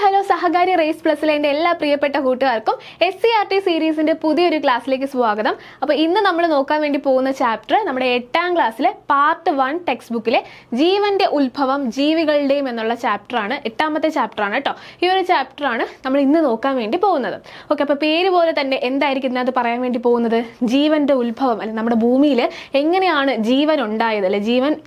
Hello സഹകാരി raise പ്ലസിലെ എൻ്റെ എല്ലാ പ്രിയപ്പെട്ട കൂട്ടുകാർക്കും SCRT സീരീസിന്റെ പുതിയൊരു ക്ലാസ്സിലേക്ക് സ്വാഗതം. അപ്പോൾ ഇന്ന് നമ്മൾ നോക്കാൻ വേണ്ടി പോകുന്ന ചാപ്റ്റർ നമ്മുടെ 8ാം ക്ലാസ്സിലെ പാർട്ട് 1 ടെക്സ്റ്റ് ബുക്കിലെ ജീവന്റെ ഉത്ഭവം ജീവികളുടെയും എന്നുള്ള ചാപ്റ്ററാണ്. 8ാമത്തെ ചാപ്റ്ററാണ് കേട്ടോ. ഈ ഒരു ചാപ്റ്ററാണ് നമ്മൾ ഇന്ന് നോക്കാൻ വേണ്ടി പോകുന്നത്. ഓക്കെ, അപ്പോൾ പേര് പോലെ തന്നെ എന്തായിരിക്കും ഇതിനകത്ത് പറയാൻ വേണ്ടി പോകുന്നത്? ജീവന്റെ ഉത്ഭവം, അല്ലെ നമ്മുടെ ഭൂമിയിൽ എങ്ങനെയാണ് ജീവൻ ഉണ്ടായത്, അല്ലെ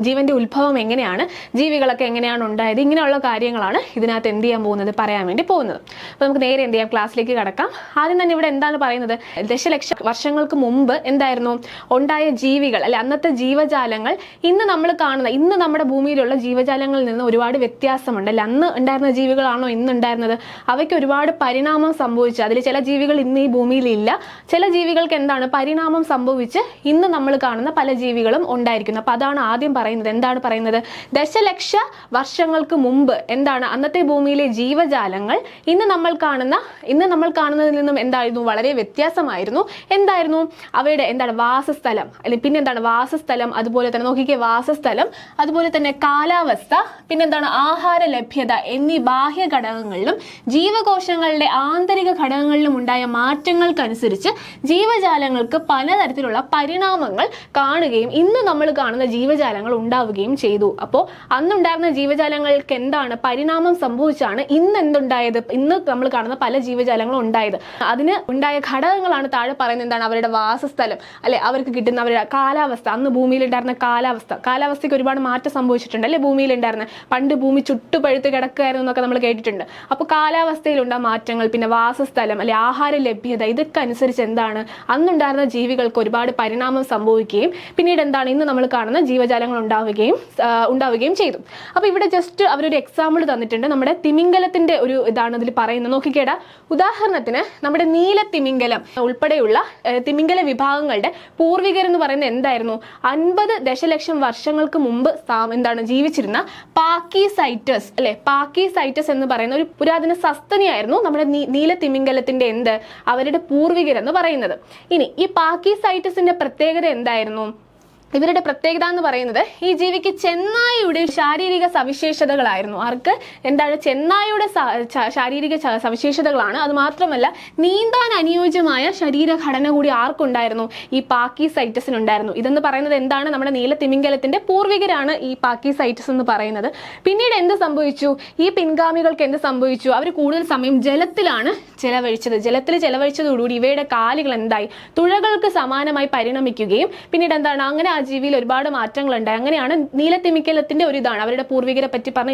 ജീവന്റെ ഉത്ഭവം എങ്ങനെയാണ്, ജീവികളൊക്കെ എങ്ങനെയാണ് ഉണ്ടായത്, ഇങ്ങനെയുള്ള കാര്യങ്ങളാണ് ഇതിനകത്ത് എന്ത് ചെയ്യാൻ പോകുന്നത്, പറയാൻ വേണ്ടി പോകുന്നത്. അപ്പോൾ നമുക്ക് നേരെ എന്ത് ചെയ്യാം, ക്ലാസ്സിലേക്ക് കടക്കാം. ആദ്യം തന്നെ ഇവിടെ എന്താണ് പറയുന്നത്? ദശലക്ഷ വർഷങ്ങൾക്ക് മുമ്പ് എന്തായിരുന്നു ഉണ്ടായ ജീവികൾ, അല്ലെ അന്നത്തെ ജീവജാലങ്ങൾ ഇന്ന് നമ്മൾ കാണുന്ന, ഇന്ന് നമ്മുടെ ഭൂമിയിലുള്ള ജീവജാലങ്ങളിൽ നിന്ന് ഒരുപാട് വ്യത്യാസമുണ്ട്. അല്ലെ അന്ന് ഉണ്ടായിരുന്ന ജീവികളാണോ ഇന്ന് ഉണ്ടായിരുന്നത്? അവയ്ക്ക് ഒരുപാട് പരിണാമം സംഭവിച്ചു. അതിൽ ചില ജീവികൾ ഇന്ന് ഈ ഭൂമിയിൽ ഇല്ല, ചില ജീവികൾക്ക് എന്താണ് പരിണാമം സംഭവിച്ച് ഇന്ന് നമ്മൾ കാണുന്ന പല ജീവികളും ഉണ്ടായിരിക്കുന്നു. അപ്പൊ അതാണ് ആദ്യം പറയുന്നത്. എന്താണ് പറയുന്നത്? ദശലക്ഷ വർഷങ്ങൾക്ക് മുമ്പ് എന്താണ് അന്നത്തെ ഭൂമിയിലെ ജീവജാലങ്ങൾ ഇന്ന് നമ്മൾ കാണുന്നതിൽ നിന്നും എന്തായിരുന്നു, വളരെ വ്യത്യാസമായിരുന്നു. എന്തായിരുന്നു അവയുടെ എന്താണ് വാസസ്ഥലം, അല്ലെങ്കിൽ പിന്നെ എന്താണ് വാസസ്ഥലം, അതുപോലെ തന്നെ നോക്കിക്കേ, വാസസ്ഥലം, അതുപോലെ തന്നെ കാലാവസ്ഥ, പിന്നെന്താണ് ആഹാര ലഭ്യത എന്നീ ബാഹ്യ ഘടകങ്ങളിലും ജീവകോശങ്ങളുടെ ആന്തരിക ഘടകങ്ങളിലും ഉണ്ടായ മാറ്റങ്ങൾക്കനുസരിച്ച് ജീവജാലങ്ങൾക്ക് പലതരത്തിലുള്ള പരിണാമങ്ങൾ കാണുകയും ഇന്ന് നമ്മൾ കാണുന്ന ജീവജാലങ്ങൾ ഉണ്ടാവുകയും ചെയ്തു. അപ്പോൾ അന്നുണ്ടായിരുന്ന ജീവജാലങ്ങൾക്ക് എന്താണ് പരിണാമം സംഭവിച്ചാണ് ഇന്ന് എന്തുണ്ടായത്, ഇന്ന് നമ്മൾ കാണുന്ന പല ജീവജാലങ്ങളും ഉണ്ടായത്. അതിന് ഉണ്ടായ ഘടകങ്ങളാണ് താഴെ പറയുന്നത്. എന്താണ് അവരുടെ വാസസ്ഥലം, അല്ലെ അവർക്ക് കിട്ടുന്ന അവരുടെ കാലാവസ്ഥ, അന്ന് ഭൂമിയിൽ ഉണ്ടായിരുന്ന കാലാവസ്ഥയ്ക്ക് ഒരുപാട് മാറ്റം സംഭവിച്ചിട്ടുണ്ട്. അല്ലെ ഭൂമിയിൽ ഉണ്ടായിരുന്ന, പണ്ട് ഭൂമി ചുട്ടുപഴുത്ത് കിടക്കുകയായിരുന്നു എന്നൊക്കെ നമ്മൾ കേട്ടിട്ടുണ്ട്. അപ്പോൾ കാലാവസ്ഥയിലുണ്ടായ മാറ്റങ്ങൾ, പിന്നെ വാസസ്ഥലം, അല്ലെ ആഹാര ലഭ്യത, ഇതൊക്കെ അനുസരിച്ച് എന്താണ് അന്നുണ്ടായിരുന്ന ജീവികൾക്ക് ഒരുപാട് പരിണാമം സംഭവിക്കുകയും പിന്നീട് എന്താണ് ഇന്ന് നമ്മൾ കാണുന്ന ജീവജാലങ്ങൾ ഉണ്ടാവുകയും ചെയ്തു. അപ്പോൾ ഇവിടെ ജസ്റ്റ് അവരൊരു എക്സാമ്പിൾ തന്നിട്ടുണ്ട്. നമ്മുടെ തിമിംഗലത്തിന്റെ ഒരു ഇതാണ് ഇതിൽ പറയുന്നത്. നോക്കിക്കേടാ, ഉദാഹരണത്തിന് നമ്മുടെ നീലത്തിമിംഗലം ഉൾപ്പെടെയുള്ള തിമിംഗല വിഭാഗങ്ങളുടെ പൂർവികരെന്ന് പറയുന്നത് എന്തായിരുന്നു? 50 ദശലക്ഷം വർഷങ്ങൾക്ക് മുമ്പ് എന്താണ് ജീവിച്ചിരുന്ന പാക്കിസൈറ്റസ്, അല്ലെ പാക്കിസൈറ്റസ് എന്ന് പറയുന്ന ഒരു പുരാതന സസ്തനിയായിരുന്നു നമ്മുടെ നീലത്തിമിംഗലത്തിന്റെ അവരുടെ പൂർവികരെന്ന് പറയുന്നത്. ഇനി ഈ പാക്കിസൈറ്റസിന്റെ പ്രത്യേകത എന്തായിരുന്നു? ഇവരുടെ പ്രത്യേകത എന്ന് പറയുന്നത് ഈ ജീവിക്ക് ചെന്നായയുടെ ശാരീരിക സവിശേഷതകളായിരുന്നു. ആർക്ക്? എന്താണ് ചെന്നായയുടെ ശാരീരിക സവിശേഷതകളാണ്. അത് മാത്രമല്ല നീന്താൻ അനുയോജ്യമായ ശരീരഘടന കൂടി ആർക്കുണ്ടായിരുന്നു? ഈ പാക്കിസൈറ്റസിനുണ്ടായിരുന്നു. ഇതെന്ന് പറയുന്നത് എന്താണ്? നമ്മുടെ നീലത്തിമിംഗലത്തിന്റെ പൂർവികരാണ് ഈ പാക്കിസൈറ്റസ് എന്ന് പറയുന്നത്. പിന്നീട് എന്ത് സംഭവിച്ചു? ഈ പിൻഗാമികൾക്ക് എന്ത് സംഭവിച്ചു? അവർ കൂടുതൽ സമയം ജലത്തിലാണ് ചെലവഴിച്ചത്. ജലത്തിൽ ചെലവഴിച്ചതോടുകൂടി ഇവയുടെ കാലുകൾ എന്തായി? തുഴകൾക്ക് സമാനമായി പരിണമിക്കുകയും പിന്നീട് എന്താണ് അങ്ങനെ ആ ജീവിയിൽ ഒരുപാട് മാറ്റങ്ങൾ ഉണ്ടായി. അങ്ങനെയാണ് നീലത്തിമിംഗലത്തിന്റെ ഒരു ഇതാണ് അവരുടെ പൂർവികരെ പറ്റി പറഞ്ഞ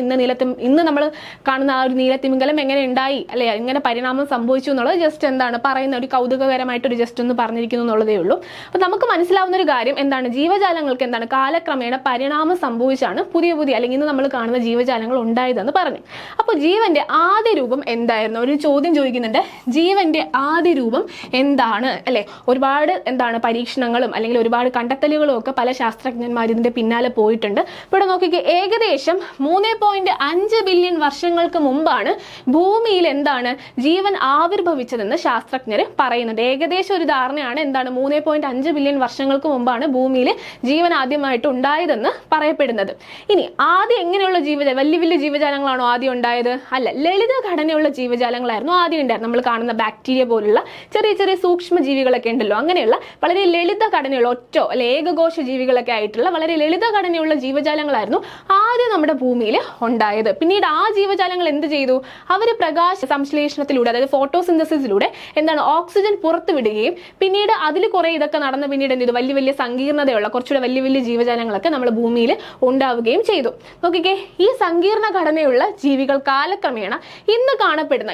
ഇന്ന് നമ്മൾ കാണുന്ന ആ ഒരു നീലത്തിമിംഗലം എങ്ങനെ ഉണ്ടായി, അല്ലെ എങ്ങനെ പരിണാമം സംഭവിച്ചു എന്നുള്ളത് ജസ്റ്റ് എന്താണ് പറയുന്ന ഒരു കൗതുകകരമായിട്ടൊരു ജസ്റ്റ് ഒന്ന് പറഞ്ഞിരിക്കുന്നു എന്നുള്ളതേ ഉള്ളൂ. അപ്പൊ നമുക്ക് മനസ്സിലാവുന്ന ഒരു കാര്യം എന്താണ്, ജീവജാലങ്ങൾക്ക് എന്താണ് കാലക്രമേണ പരിണാമം സംഭവിച്ചാണ് പുതിയ അല്ലെങ്കിൽ ഇന്ന് നമ്മൾ കാണുന്ന ജീവജാലങ്ങൾ ഉണ്ടായതെന്ന് പറഞ്ഞു. അപ്പോൾ ജീവന്റെ ആദ്യ രൂപം എന്തായിരുന്നു? ഒരു ചോദ്യം ചോദിക്കുന്നുണ്ട്, ജീവന്റെ ആദ്യ രൂപം എന്താണ്, അല്ലെ ഒരുപാട് എന്താണ് പരീക്ഷണങ്ങളും അല്ലെങ്കിൽ ഒരുപാട് കണ്ടെത്തലുകളും ഒക്കെ പല ശാസ്ത്രജ്ഞന്മാർ ഇതിന്റെ പിന്നാലെ പോയിട്ടുണ്ട്. ഇവിടെ നോക്കിക്കേ, ഏകദേശം 3.5 ബില്യൺ വർഷങ്ങൾക്ക് മുമ്പാണ് ഭൂമിയിൽ എന്താണ് ജീവൻ ആവിർഭവിച്ചതെന്ന് ശാസ്ത്രജ്ഞർ പറയുന്നുണ്ട്. ഏകദേശം ഒരു ധാരണയാണ് എന്താണ് 3.5 ബില്യൺ വർഷങ്ങൾക്ക് മുമ്പാണ് ഭൂമിയിൽ ജീവൻ ആദ്യമായിട്ട് ഉണ്ടായതെന്ന് പറയപ്പെടുന്നത്. ഇനി ആദ്യം എങ്ങനെയുള്ള വലിയ ജീവജാലങ്ങളാണോ ആദ്യം ഉണ്ടായത്? അല്ല, ലളിത ഘടനയുള്ള ജീവജാലങ്ങളായിരുന്നു ആദ്യം ഉണ്ടായത്. നമ്മൾ കാണുന്ന ബാക്ടീരിയ പോലുള്ള ചെറിയ സൂക്ഷ്മ ജീവികളൊക്കെ ഉണ്ടല്ലോ, അങ്ങനെയുള്ള വളരെ ലളിത ഘടനയുള്ള അല്ലെ ഏകകോശ ജീവികളൊക്കെ ആയിട്ടുള്ള വളരെ ലളിത ഘടനയുള്ള ജീവജാലങ്ങളായിരുന്നു ആദ്യം നമ്മുടെ ഭൂമിയിൽ ഉണ്ടായത്. പിന്നീട് ആ ജീവജാലങ്ങൾ എന്ത് ചെയ്തു? അവർ പ്രകാശ സംശ്ലേഷണത്തിലൂടെ, അതായത് ഫോട്ടോസിന്തസിസിലൂടെ എന്താണ് ഓക്സിജൻ പുറത്തു വിടുകയും പിന്നീട് അതിൽ കുറെ ഇതൊക്കെ നടന്ന് പിന്നീട് എന്ത് ചെയ്തു? വലിയ സങ്കീർണതയുള്ള കുറച്ചുകൂടെ വലിയ ജീവജാലങ്ങളൊക്കെ നമ്മുടെ ഭൂമിയിൽ ഉണ്ടാവുകയും ചെയ്തു. നോക്കിക്കേ, ഈ സങ്കീർണ ഘടനയുള്ള ജീവികൾ കാലക്രമേണ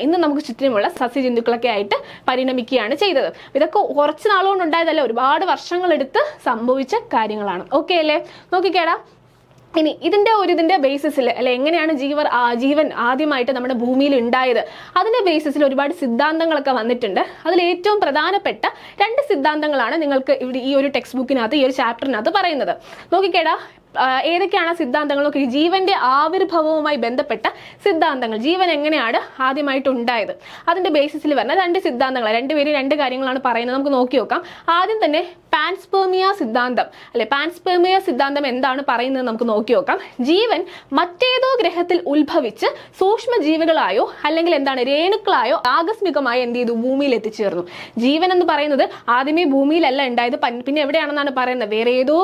ഇന്ന് നമുക്ക് ചുറ്റിനുമുള്ള സസ്യജന്തുക്കളൊക്കെ ആയിട്ട് പരിണമിക്കുകയാണ് ചെയ്തത്. ഇതൊക്കെ കുറച്ച് നാളുകൊണ്ട് ഉണ്ടായതല്ല, ഒരുപാട് വർഷങ്ങളെടുത്ത് സംഭവിച്ച കാര്യങ്ങളാണ്. ഓക്കെ അല്ലേ? നോക്കിക്കേടാ, ഇനി ഇതിന്റെ ബേസിസിൽ, അല്ലെ എങ്ങനെയാണ് ജീവൻ ആദ്യമായിട്ട് നമ്മുടെ ഭൂമിയിൽ ഉണ്ടായത്, അതിന്റെ ബേസിസിൽ ഒരുപാട് സിദ്ധാന്തങ്ങളൊക്കെ വന്നിട്ടുണ്ട്. അതിൽ ഏറ്റവും പ്രധാനപ്പെട്ട 2 സിദ്ധാന്തങ്ങളാണ് നിങ്ങൾക്ക് ഇവിടെ ഈ ഒരു ടെക്സ്റ്റ് ബുക്കിനകത്ത്, ഈ ഒരു ചാപ്റ്ററിനകത്ത് പറയുന്നത്. നോക്കിക്കേടാ, ഏതൊക്കെയാണ് സിദ്ധാന്തങ്ങളൊക്കെ ജീവന്റെ ആവിർഭവവുമായി ബന്ധപ്പെട്ട സിദ്ധാന്തങ്ങൾ, ജീവൻ എങ്ങനെയാണ് ആദ്യമായിട്ട് ഉണ്ടായത്, അതിന്റെ ബേസിസിൽ വരുന്ന 2 സിദ്ധാന്തങ്ങൾ. രണ്ടുപേരും 2 കാര്യങ്ങളാണ് പറയുന്നത്. നമുക്ക് നോക്കി നോക്കാം. ആദ്യം തന്നെ പാൻസ്പെർമിയ സിദ്ധാന്തം അല്ലെ, പാൻസ്പെർമിയ സിദ്ധാന്തം എന്താണ് പറയുന്നത് നമുക്ക് നോക്കി നോക്കാം. ജീവൻ മറ്റേതോ ഗ്രഹത്തിൽ ഉത്ഭവിച്ച് സൂക്ഷ്മജീവികളായോ അല്ലെങ്കിൽ എന്താണ് രേണുക്കളായോ ആകസ്മികമായി എന്ത് ചെയ്തു, ഭൂമിയിൽ എത്തിച്ചേർന്നു. ജീവൻ എന്ന് പറയുന്നത് ആദ്യമേ ഭൂമിയിലല്ല ഉണ്ടായത്, പിന്നെ എവിടെയാണെന്നാണ് പറയുന്നത്, വേറെ ഏതോ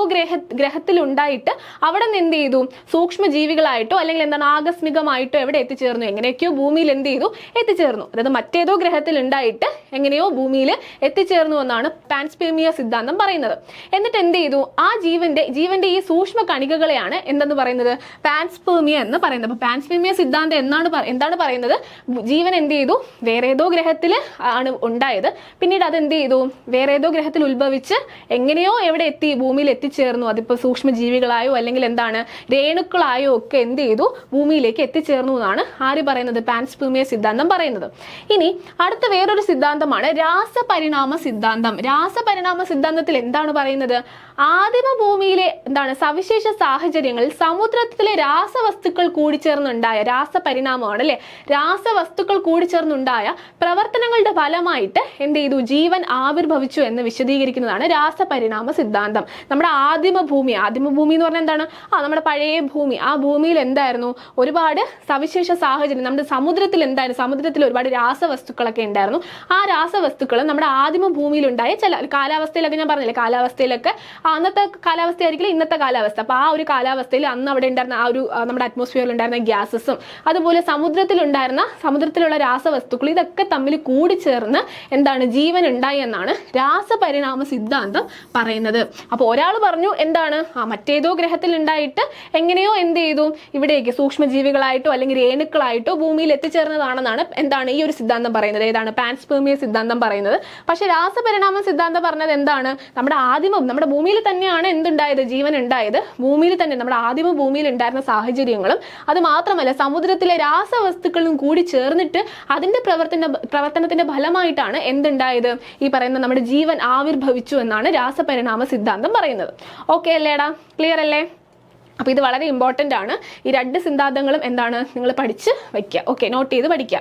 ഗ്രഹത്തിൽ ഉണ്ടായിട്ട് അവിടെ നിന്ന് എന്ത് ചെയ്തു, സൂക്ഷ്മജീവികളായിട്ടോ അല്ലെങ്കിൽ എന്താണ് ആകസ്മികമായിട്ടോ എവിടെ എത്തിച്ചേർന്നു, എങ്ങനെയൊക്കെയോ ഭൂമിയിൽ എന്ത് ചെയ്തു, എത്തിച്ചേർന്നു. അതായത് മറ്റേതോ ഗ്രഹത്തിൽ ഉണ്ടായിട്ട് എങ്ങനെയോ ഭൂമിയിൽ എത്തിച്ചേർന്നു എന്നാണ് പാൻസ്പെർമിയ സിദ്ധാന്തം പറയുന്നത്. എന്നിട്ട് എന്ത് ചെയ്തു, ആ ജീവന്റെ ഈ സൂക്ഷ്മ കണികകളെയാണ് എന്തെന്ന് പറയുന്നത്, പാൻസ്പെർമിയ എന്ന് പറയുന്നത്. അപ്പൊ പാൻസ്പെർമിയ സിദ്ധാന്തം എന്താണ് പറയുന്നത്, ജീവൻ എന്ത് ചെയ്തു, വേറെ ഏതോ ഗ്രഹത്തിൽ ആണ് ഉണ്ടായത്, പിന്നീട് അത് എന്ത് ചെയ്തു, വേറെ ഏതോ ഗ്രഹത്തിൽ ഉത്ഭവിച്ച് എങ്ങനെയോ എവിടെ എത്തി, ഭൂമിയിൽ എത്തിച്ചേർന്നു. അതിപ്പോ സൂക്ഷ്മജീവികളായോ അല്ലെങ്കിൽ എന്താണ് രേണുക്കളായോ ഒക്കെ എന്ത് ചെയ്തു, ഭൂമിയിലേക്ക് എത്തിച്ചേർന്നു എന്നാണ് ആര് പറയുന്നത്, പാൻസ്പെർമിയ സിദ്ധാന്തം പറയുന്നത്. ഇനി അടുത്ത വേറൊരു സിദ്ധാന്തമാണ് രാസപരിണാമ സിദ്ധാന്തം. രാസപരിണാമ സിദ്ധാന്തത്തിൽ എന്താണ് പറയുന്നത്, ആദിമ ഭൂമിയിലെ എന്താണ് സവിശേഷ സാഹചര്യങ്ങളിൽ സമുദ്രത്തിലെ രാസവസ്തുക്കൾ കൂടിച്ചേർന്നുണ്ടായ രാസപരിണാമമാണ് അല്ലെ, രാസവസ്തുക്കൾ കൂടിച്ചേർന്നുണ്ടായ പ്രവർത്തനങ്ങളുടെ ഫലമായിട്ട് എന്ത് ചെയ്തു, ജീവൻ ആവിർഭവിച്ചു എന്ന് വിശദീകരിക്കുന്നതാണ് രാസപരിണാമ സിദ്ധാന്തം. നമ്മുടെ ആദിമ ഭൂമി എന്ന് പറഞ്ഞാൽ എന്താണ്, നമ്മുടെ പഴയ ഭൂമി, ആ ഭൂമിയിൽ എന്തായിരുന്നു, ഒരുപാട് സവിശേഷ സാഹചര്യം, നമ്മുടെ സമുദ്രത്തിൽ എന്തായിരുന്നു, സമുദ്രത്തിൽ ഒരുപാട് രാസവസ്തുക്കളൊക്കെ ഉണ്ടായിരുന്നു. ആ രാസവസ്തുക്കൾ നമ്മുടെ ആദിമ ഭൂമിയിൽ ഉണ്ടായ ചില കാലാവസ്ഥയിലൊക്കെ, ഞാൻ പറഞ്ഞില്ലേ കാലാവസ്ഥയിലൊക്കെ അന്നത്തെ കാലാവസ്ഥയായിരിക്കില്ല ഇന്നത്തെ കാലാവസ്ഥ. അപ്പൊ ആ ഒരു കാലാവസ്ഥയിൽ അന്ന് അവിടെ ഉണ്ടായിരുന്ന ആ ഒരു നമ്മുടെ അറ്റ്മോസ്ഫിയറിൽ ഉണ്ടായിരുന്ന ഗ്യാസസും അതുപോലെ സമുദ്രത്തിലുള്ള രാസവസ്തുക്കൾ ഇതൊക്കെ തമ്മിൽ കൂടിച്ചേർന്ന് എന്താണ് ജീവൻ ഉണ്ടായി എന്നാണ് രാസപരിണാമ സിദ്ധാന്തം പറയുന്നത്. അപ്പൊ ഒരാൾ പറഞ്ഞു എന്താണ്, മറ്റേതോ ഗ്രഹത്തിൽ ഉണ്ടായിട്ട് എങ്ങനെയോ എന്ത് ചെയ്തു, ഇവിടേക്ക് സൂക്ഷ്മജീവികളായിട്ടോ അല്ലെങ്കിൽ രേണുക്കളായിട്ടോ ഭൂമിയിൽ എത്തിച്ചേർന്നതാണെന്നാണ് എന്താണ് ഈ ഒരു സിദ്ധാന്തം പറയുന്നത്, ഏതാണ് പാൻസ്പെർമിയ സിദ്ധാന്തം പറയുന്നത്. പക്ഷെ രാസപരിണാമ സിദ്ധാന്തം പറഞ്ഞത് എന്താണ്, നമ്മുടെ ഭൂമിയിൽ തന്നെയാണ് എന്തുണ്ടായത്, ജീവൻ ഉണ്ടായത്. ഭൂമിയിൽ തന്നെ നമ്മുടെ ആദിമ ഭൂമിയിൽ ഉണ്ടായിരുന്ന സാഹചര്യങ്ങളും അത് മാത്രമല്ല സമുദ്രത്തിലെ രാസവസ്തുക്കളും കൂടി ചേർന്നിട്ട് അതിന്റെ പ്രവർത്തനത്തിന്റെ ഫലമായിട്ടാണ് എന്തുണ്ടായത്, ഈ പറയുന്ന നമ്മുടെ ജീവൻ ആവിർഭവിച്ചു എന്നാണ് രാസപരിണാമ സിദ്ധാന്തം പറയുന്നത്. ഓക്കെ അല്ലേടാ, ക്ലിയർ അല്ലേ? അപ്പോൾ ഇത് വളരെ ഇമ്പോർട്ടൻ്റ് ആണ്. ഈ 2 സിദ്ധാന്തങ്ങളും എന്താണ് നിങ്ങൾ പഠിച്ച് വയ്ക്കുക. ഓക്കെ, നോട്ട് ചെയ്ത് പഠിക്കുക.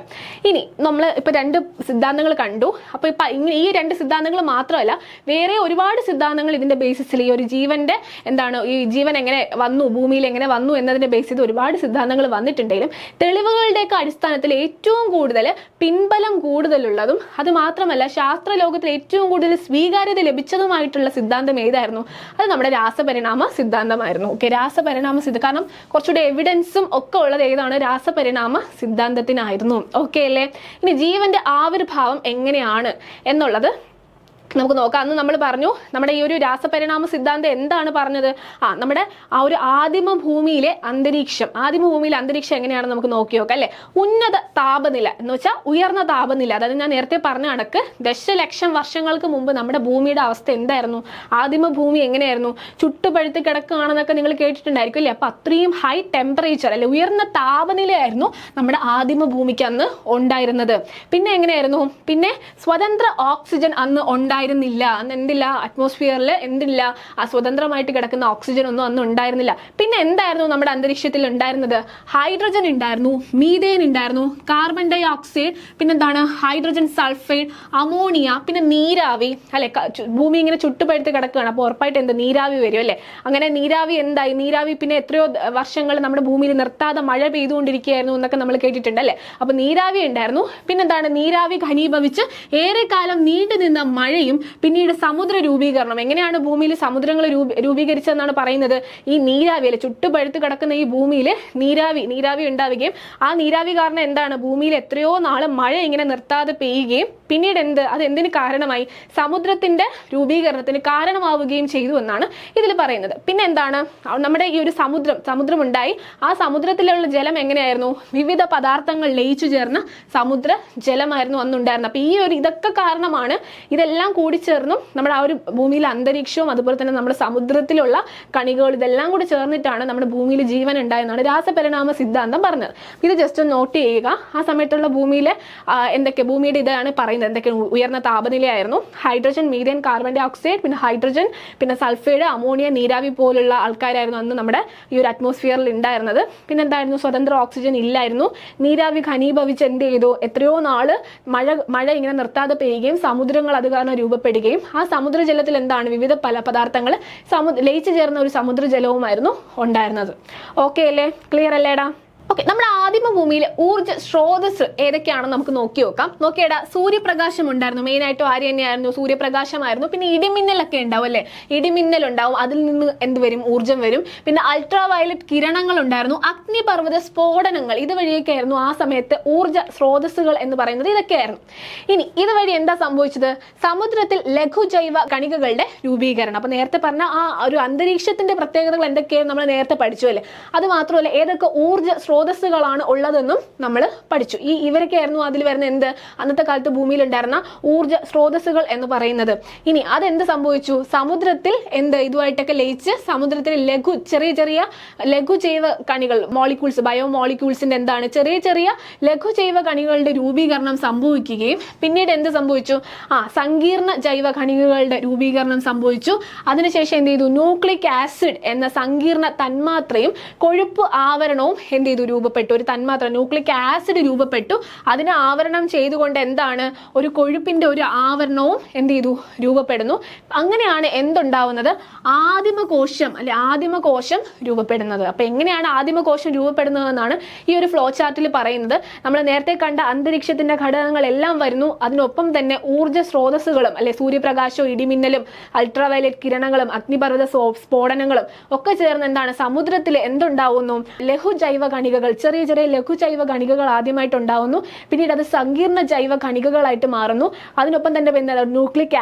ഇനി നമ്മൾ ഇപ്പോൾ 2 സിദ്ധാന്തങ്ങൾ കണ്ടു. അപ്പോൾ ഇങ്ങനെ ഈ 2 സിദ്ധാന്തങ്ങൾ മാത്രമല്ല വേറെ ഒരുപാട് സിദ്ധാന്തങ്ങൾ ഇതിൻ്റെ ബേസിസിൽ ഈ ഒരു ജീവൻ്റെ എന്താണ്, ഈ ജീവൻ എങ്ങനെ വന്നു, ഭൂമിയിൽ എങ്ങനെ വന്നു എന്നതിൻ്റെ ബേസ് ചെയ്ത് ഒരുപാട് സിദ്ധാന്തങ്ങൾ വന്നിട്ടുണ്ടെങ്കിലും തെളിവുകളുടെയൊക്കെ അടിസ്ഥാനത്തിൽ ഏറ്റവും കൂടുതൽ പിൻബലം കൂടുതലുള്ളതും അത് മാത്രമല്ല ശാസ്ത്രലോകത്തിൽ ഏറ്റവും കൂടുതൽ സ്വീകാര്യത ലഭിച്ചതുമായിട്ടുള്ള സിദ്ധാന്തം ഏതായിരുന്നു, അത് നമ്മുടെ രാസപരിണാമ സിദ്ധാന്തമായിരുന്നു. ഓക്കെ, രാസപരിണാമ സിദ്ധാന്തം, കാരണം കുറച്ചുകൂടെ എവിഡൻസും ഒക്കെ ഉള്ളത് ഏതാണ്, രാസപരിണാമ സിദ്ധാന്തത്തിനായിരുന്നു. ഓക്കെ അല്ലേ? ഇനി ജീവന്റെ ആവിർഭാവം എങ്ങനെയാണ് എന്നുള്ളത് നമുക്ക് നോക്കാം. അന്ന് നമ്മൾ പറഞ്ഞു നമ്മുടെ ഈ ഒരു രാസപരിണാമ സിദ്ധാന്തം എന്താണ് പറഞ്ഞത്, നമ്മുടെ ആ ഒരു ആദിമ ഭൂമിയിലെ അന്തരീക്ഷം എങ്ങനെയാണെന്ന് നമുക്ക് നോക്കി നോക്കാം അല്ലെ. ഉന്നത താപനില എന്ന് വെച്ചാൽ ഉയർന്ന താപനില, അതായത് ഞാൻ നേരത്തെ പറഞ്ഞ കണക്ക് ദശലക്ഷം വർഷങ്ങൾക്ക് മുമ്പ് നമ്മുടെ ഭൂമിയുടെ അവസ്ഥ എന്തായിരുന്നു, ആദിമ ഭൂമി എങ്ങനെയായിരുന്നു, ചുട്ടുപഴുത്ത് കിടക്കുകയാണെന്നൊക്കെ നിങ്ങൾ കേട്ടിട്ടുണ്ടായിരിക്കും അല്ലേ. അപ്പൊ അത്രയും ഹൈ ടെമ്പറേച്ചർ അല്ലെ, ഉയർന്ന താപനിലയായിരുന്നു നമ്മുടെ ആദിമ ഭൂമിക്ക് അന്ന് ഉണ്ടായിരുന്നത്. പിന്നെ എങ്ങനെയായിരുന്നു, പിന്നെ സ്വതന്ത്ര ഓക്സിജൻ അന്ന് ഉണ്ടായിരുന്നില്ല. അന്ന് എന്തില്ല, അറ്റ്മോസ്ഫിയറിൽ എന്തില്ല, ആ സ്വതന്ത്രമായിട്ട് കിടക്കുന്ന ഓക്സിജൻ ഒന്നും അന്ന് ഉണ്ടായിരുന്നില്ല. പിന്നെ എന്തായിരുന്നു നമ്മുടെ അന്തരീക്ഷത്തിൽ ഉണ്ടായിരുന്നത്, ഹൈഡ്രജൻ ഉണ്ടായിരുന്നു, മീഥേൻ ഉണ്ടായിരുന്നു, കാർബൺ ഡൈ ഓക്സൈഡ്, പിന്നെന്താണ് ഹൈഡ്രജൻ സൾഫൈഡ്, അമോണിയ, പിന്നെ നീരാവി അല്ലെ. ഭൂമി ഇങ്ങനെ ചുട്ടുപഴുത്ത് കിടക്കുകയാണ്, അപ്പോൾ ഉറപ്പായിട്ട് എന്ത് നീരാവി വരും അല്ലെ. അങ്ങനെ നീരാവി എന്തായി, നീരാവി പിന്നെ എത്രയോ വർഷങ്ങൾ നമ്മുടെ ഭൂമിയിൽ നിർത്താതെ മഴ പെയ്തുകൊണ്ടിരിക്കുകയായിരുന്നു എന്നൊക്കെ നമ്മൾ കേട്ടിട്ടുണ്ട് അല്ലെ. അപ്പൊ നീരാവി ഉണ്ടായിരുന്നു. പിന്നെന്താണ്, നീരാവി ഘനീഭവിച്ച് ഏറെക്കാലം നീണ്ടു നിന്ന മഴയും പിന്നീട് സമുദ്ര രൂപീകരണം. എങ്ങനെയാണ് ഭൂമിയിൽ സമുദ്രങ്ങൾ രൂപീകരിച്ചതെന്നാണ് പറയുന്നത്, ഈ നീരാവി അല്ലെ, ചുട്ടുപഴുത്ത് കിടക്കുന്ന ഈ ഭൂമിയിൽ നീരാവി ഉണ്ടാവുകയും ആ നീരാവി കാരണം എന്താണ്, ഭൂമിയിൽ എത്രയോ നാള് മഴ ഇങ്ങനെ നിർത്താതെ പെയ്യുകയും പിന്നീട് അത് എന്തിന് കാരണമായി, സമുദ്രത്തിന്റെ രൂപീകരണത്തിന് കാരണമാവുകയും ചെയ്തു എന്നാണ് ഇതിൽ പറയുന്നത്. പിന്നെ എന്താണ്, നമ്മുടെ ഈ ഒരു സമുദ്രം ഉണ്ടായി. ആ സമുദ്രത്തിലുള്ള ജലം എങ്ങനെയായിരുന്നു, വിവിധ പദാർത്ഥങ്ങൾ ലയിച്ചു ചേർന്ന സമുദ്ര ജലമായിരുന്നു അന്നുണ്ടായിരുന്നത്. അപ്പൊ ഈ ഒരു ഇതൊക്കെ കാരണമാണ്, ഇതെല്ലാം കൂടിച്ചേർന്നും നമ്മുടെ ആ ഒരു ഭൂമിയിലെ അന്തരീക്ഷവും അതുപോലെ തന്നെ നമ്മുടെ സമുദ്രത്തിലുള്ള കണികകൾ ഇതെല്ലാം കൂടി ചേർന്നിട്ടാണ് നമ്മുടെ ഭൂമിയിൽ ജീവൻ ഉണ്ടായെന്നാണ് രാസപരിണാമ സിദ്ധാന്തം പറഞ്ഞത്. ഇത് ജസ്റ്റ് ഒന്ന് നോട്ട് ചെയ്യുക. ആ സമയത്തുള്ള ഭൂമിയിലെ ഭൂമിയുടെ ഇതാണ് പറയുന്നത്, പറയുന്നത് എന്തൊക്കെയാണ്? ഉയർന്ന താപനിലയായിരുന്നു, ഹൈഡ്രജൻ, മീഥേൻ, കാർബൺ ഡൈ ഓക്സൈഡ്, പിന്നെ ഹൈഡ്രജൻ, പിന്നെ സൾഫൈഡ്, അമോണിയ, നീരാവി പോലുള്ള ആൾക്കാരായിരുന്നു അന്ന് നമ്മുടെ ഈ ഒരു അറ്റ്മോസ്ഫിയറിൽ ഉണ്ടായിരുന്നത്. പിന്നെ എന്തായിരുന്നു? സ്വതന്ത്ര ഓക്സിജൻ ഇല്ലായിരുന്നു. നീരാവി ഘനീഭവിച്ച് എന്ത് ചെയ്തു? എത്രയോ നാള് മഴ ഇങ്ങനെ നിർത്താതെ പെയ്യുകയും സമുദ്രങ്ങൾ അത് കാരണം രൂപപ്പെടുകയും ആ സമുദ്രജലത്തിൽ എന്താണ്? വിവിധ പല പദാർത്ഥങ്ങൾ ലയിച്ചു ചേർന്ന ഒരു സമുദ്രജലവുമായിരുന്നു ഉണ്ടായിരുന്നത്. ഓക്കെ അല്ലേ? ക്ലിയർ അല്ലേടാ? ഓക്കെ, നമ്മുടെ ആദിമ ഭൂമിയിലെ ഊർജ്ജ സ്രോതസ് ഏതൊക്കെയാണെന്ന് നമുക്ക് നോക്കി നോക്കാം. നോക്കിയടാ, സൂര്യപ്രകാശം ഉണ്ടായിരുന്നു. മെയിൻ ആയിട്ടും ആര് തന്നെയായിരുന്നു? സൂര്യപ്രകാശമായിരുന്നു. പിന്നെ ഇടിമിന്നലൊക്കെ ഉണ്ടാവും അല്ലെ? ഇടിമിന്നൽ ഉണ്ടാവും, അതിൽ നിന്ന് എന്ത് വരും? ഊർജ്ജം വരും. പിന്നെ അൾട്രാ വയലറ്റ് കിരണങ്ങൾ ഉണ്ടായിരുന്നു. അഗ്നിപർവ്വത സ്ഫോടനങ്ങൾ, ഇതുവഴിയൊക്കെയായിരുന്നു ആ സമയത്ത് ഊർജ്ജ സ്രോതസ്സുകൾ എന്ന് പറയുന്നത്. ഇതൊക്കെയായിരുന്നു. ഇനി ഇതുവഴി എന്താ സംഭവിച്ചത്? സമുദ്രത്തിൽ ലഘുജൈവ കണികകളുടെ രൂപീകരണം. അപ്പൊ നേരത്തെ പറഞ്ഞ ആ ഒരു അന്തരീക്ഷത്തിന്റെ പ്രത്യേകതകൾ എന്തൊക്കെയാണ് നമ്മൾ നേരത്തെ പഠിച്ചു അല്ലേ? അത് മാത്രമല്ല, ഏതൊക്കെ ഊർജ്ജ സ്രോതസ്സുകളാണ് ഉള്ളതെന്നും നമ്മൾ പഠിച്ചു. ഇവരൊക്കെയായിരുന്നു അതിൽ വരുന്ന എന്ത്? അന്നത്തെ കാലത്ത് ഭൂമിയിൽ ഉണ്ടായിരുന്ന ഊർജ്ജ സ്രോതസ്സുകൾ എന്ന് പറയുന്നത്. ഇനി അതെന്ത് സംഭവിച്ചു? സമുദ്രത്തിൽ എന്ത് ഇതുമായിട്ടൊക്കെ ലയിച്ച് സമുദ്രത്തിൽ ചെറിയ ലഘുജൈവ കണികൾ, മോളിക്യൂൾസ്, ബയോമോളിക്യൂൾസിന്റെ എന്താണ്? ചെറിയ ലഘുജൈവ കണികളുടെ രൂപീകരണം സംഭവിക്കുകയും പിന്നീട് എന്ത് സംഭവിച്ചു? സങ്കീർണ ജൈവ കണികകളുടെ രൂപീകരണം സംഭവിച്ചു. അതിനുശേഷം എന്ത് ചെയ്തു? ന്യൂക്ലിക് ആസിഡ് എന്ന സങ്കീർണ തന്മാത്രയും കൊഴുപ്പ് ആവരണവും എന്ത് ചെയ്തു? രൂപപ്പെട്ടു. ഒരു തന്മാത്ര ന്യൂക്ലിക് ആസിഡ് രൂപപ്പെട്ടു. അതിനെ ആവരണം ചെയ്തുകൊണ്ട് എന്താണ്? ഒരു കൊഴുപ്പിന്റെ ഒരു ആവരണവും എന്ത് ചെയ്തു? രൂപപ്പെടുന്നു. അങ്ങനെയാണ് എന്തുണ്ടാവുന്നത്? ആദിമകോശം രൂപപ്പെടുന്നത്. അപ്പൊ എങ്ങനെയാണ് ആദിമകോശം രൂപപ്പെടുന്നതെന്നാണ് ഈ ഒരു ഫ്ലോ ചാർട്ടിൽ പറയുന്നത്. നമ്മൾ നേരത്തെ കണ്ട അന്തരീക്ഷത്തിന്റെ ഘടകങ്ങളെല്ലാം വരുന്നു. അതിനൊപ്പം തന്നെ ഊർജ്ജ സ്രോതസ്സുകളും അല്ലെ, സൂര്യപ്രകാശവും ഇടിമിന്നലും അൾട്രാവയലറ്റ് കിരണങ്ങളും അഗ്നിപർവ്വത സ്ഫോടനങ്ങളും ഒക്കെ ചേർന്ന് എന്താണ്? സമുദ്രത്തിൽ എന്തുണ്ടാവുന്നു? ലഘുജൈവ കണികകൾ, ചെറിയ ലഘുജൈവ കണികകൾ ആദ്യമായിട്ട് ഉണ്ടാവുന്നു. പിന്നീട് അത് സങ്കീർണ ജൈവ കണികകളായിട്ട് മാറുന്നു. അതിനൊപ്പം തന്നെ എന്താണ്? ന്യൂക്ലിക്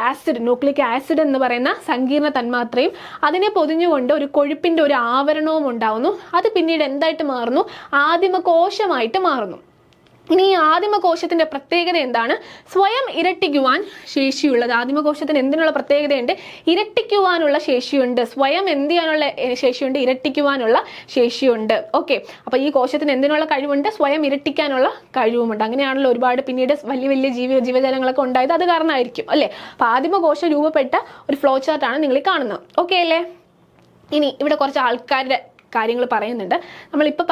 ആസിഡ് എന്ന് പറയുന്ന സങ്കീർണ തന്മാത്രയും അതിനെ പൊതിഞ്ഞുകൊണ്ട് ഒരു കൊഴുപ്പിന്റെ ഒരു ആവരണവും ഉണ്ടാവുന്നു. അത് പിന്നീട് എന്തായിട്ട് മാറുന്നു? ആദിമകോശമായിട്ട് മാറുന്നു. ഇനി ഈ ആദിമകോശത്തിന്റെ പ്രത്യേകത എന്താണ്? സ്വയം ഇരട്ടിക്കുവാൻ ശേഷിയുള്ളത്. ആദിമകോശത്തിന് എന്തിനുള്ള പ്രത്യേകതയുണ്ട്? ഇരട്ടിക്കുവാനുള്ള ശേഷിയുണ്ട്. സ്വയം എന്ത് ചെയ്യാനുള്ള ശേഷിയുണ്ട്? ഇരട്ടിക്കുവാനുള്ള ശേഷിയുണ്ട്. ഓക്കെ, അപ്പൊ ഈ കോശത്തിന് എന്തിനുള്ള കഴിവുണ്ട്? സ്വയം ഇരട്ടിക്കാനുള്ള കഴിവുമുണ്ട്. അങ്ങനെയാണല്ലോ ഒരുപാട് പിന്നീട് വലിയ ജീവജാലങ്ങളൊക്കെ ഉണ്ടായത് അത് കാരണമായിരിക്കും അല്ലെ? അപ്പൊ ആദിമകോശം രൂപപ്പെട്ട ഒരു ഫ്ലോ ചാർട്ടാണ് നിങ്ങൾ കാണുന്നത്. ഓക്കെ അല്ലേ? ഇനി ഇവിടെ കുറച്ച് ആൾക്കാരുടെ കാര്യങ്ങൾ പറയുന്നുണ്ട്. നമ്മളിപ്പോൾ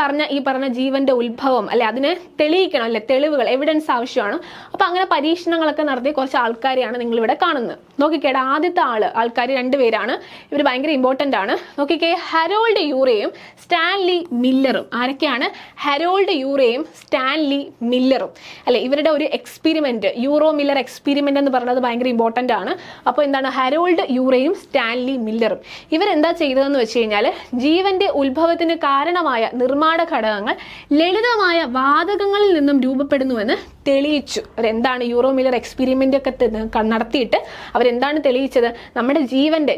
പറഞ്ഞ ജീവന്റെ ഉത്ഭവം അല്ലെ, അതിനെ തെളിയിക്കണം അല്ലെ, തെളിവുകൾ, എവിഡൻസ് ആവശ്യമാണ്. അപ്പൊ അങ്ങനെ പരീക്ഷണങ്ങളൊക്കെ നടത്തിയ കുറച്ച് ആൾക്കാരെയാണ് നിങ്ങൾ ഇവിടെ കാണുന്നത്. നോക്കിക്കേടാ, ആദ്യത്തെ ആൾക്കാർ 2 പേരാണ്. ഇവർ ഭയങ്കര ഇമ്പോർട്ടന്റ് ആണ്. നോക്കിക്കേ, ഹരോൾഡ് യൂറേയും സ്റ്റാൻലി മില്ലറും. ആരൊക്കെയാണ്? ഹരോൾഡ് യൂറേയും സ്റ്റാൻലി മില്ലറും അല്ലെ. ഇവരുടെ ഒരു എക്സ്പെരിമെന്റ്, യൂറോ മില്ലർ എക്സ്പെരിമെന്റ് എന്ന് പറയുന്നത് ഭയങ്കര ഇമ്പോർട്ടന്റ് ആണ്. അപ്പോൾ എന്താണ്? ഹരോൾഡ് യൂറേയും സ്റ്റാൻലി മില്ലറും ഇവരെന്താ ചെയ്തതെന്ന് വെച്ച് കഴിഞ്ഞാൽ, ജീവന്റെ ഉത്ഭവത്തിന് കാരണമായ നിർമ്മാണ ഘടകങ്ങൾ ലളിതമായ വാതകങ്ങളിൽ നിന്നും രൂപപ്പെടുന്നുവെന്ന് തെളിയിച്ചു. അവരെന്താണ്? യൂറോ മില്ലർ എക്സ്പെരിമെന്റ് ഒക്കെ നടത്തിയിട്ട് അവരെന്താണ് തെളിയിച്ചത്? നമ്മുടെ